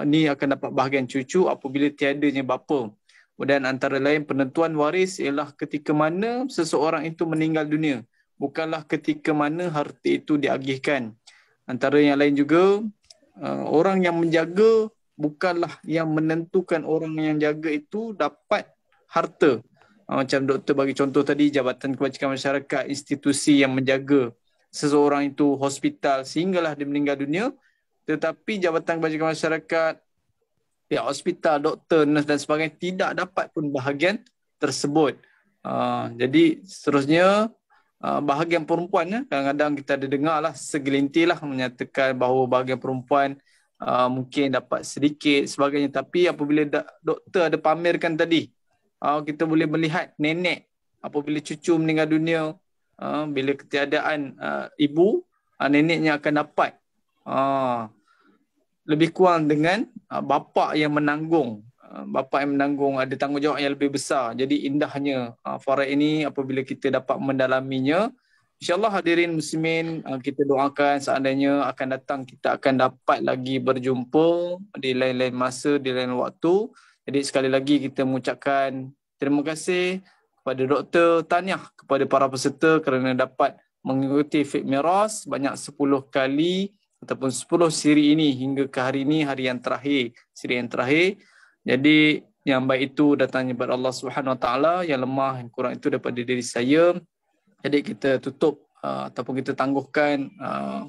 ni akan dapat bahagian cucu apabila tiadanya bapa. Dan antara lain penentuan waris ialah ketika mana seseorang itu meninggal dunia, bukanlah ketika mana harta itu diagihkan. Antara yang lain juga, orang yang menjaga bukanlah yang menentukan orang yang jaga itu dapat harta. Macam doktor bagi contoh tadi, Jabatan Kebajikan Masyarakat, institusi yang menjaga seseorang itu, hospital sehinggalah dia meninggal dunia. Tetapi Jabatan Kebajikan Masyarakat, pihak hospital, doktor, nurse dan sebagainya tidak dapat pun bahagian tersebut. Jadi seterusnya, bahagian perempuan, kadang-kadang kita ada dengar lah segelintir lah menyatakan bahawa bahagian perempuan mungkin dapat sedikit sebagainya. Tapi apabila doktor ada pamerkan tadi, kita boleh melihat nenek apabila cucu meninggal dunia, bila ketiadaan ibu, neneknya akan dapat lebih kurang dengan bapa yang menanggung. Bapa yang menanggung ada tanggungjawab yang lebih besar. Jadi indahnya faraid ini apabila kita dapat mendalaminya. InsyaAllah hadirin muslimin, kita doakan seandainya akan datang kita akan dapat lagi berjumpa di lain-lain masa, di lain waktu. Jadi sekali lagi kita mengucapkan terima kasih kepada Dr. Tahniah kepada para peserta kerana dapat mengikuti Fiqh Miras banyak 10 kali ataupun 10 siri ini hingga ke hari ini, hari yang terakhir, siri yang terakhir. Jadi yang baik itu datangnya daripada Allah Subhanahu Wa Taala, yang lemah, yang kurang itu daripada diri saya. Jadi kita tutup ataupun kita tangguhkan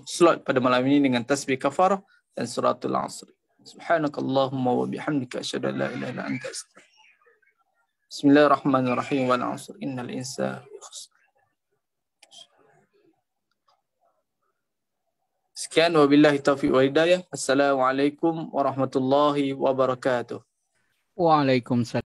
slot pada malam ini dengan tasbih kafarah dan suratul Asr. Subhanakallahumma wa bihamdika asyhadu an la ilaha illa anta astaghfiruka. Bismillahirrahmanirrahim. Wal 'asr innal insana khusr. Sekian, wabillahi taufiq wa hidayah. Assalamualaikum warahmatullahi wabarakatuh. Waalaikumsalam.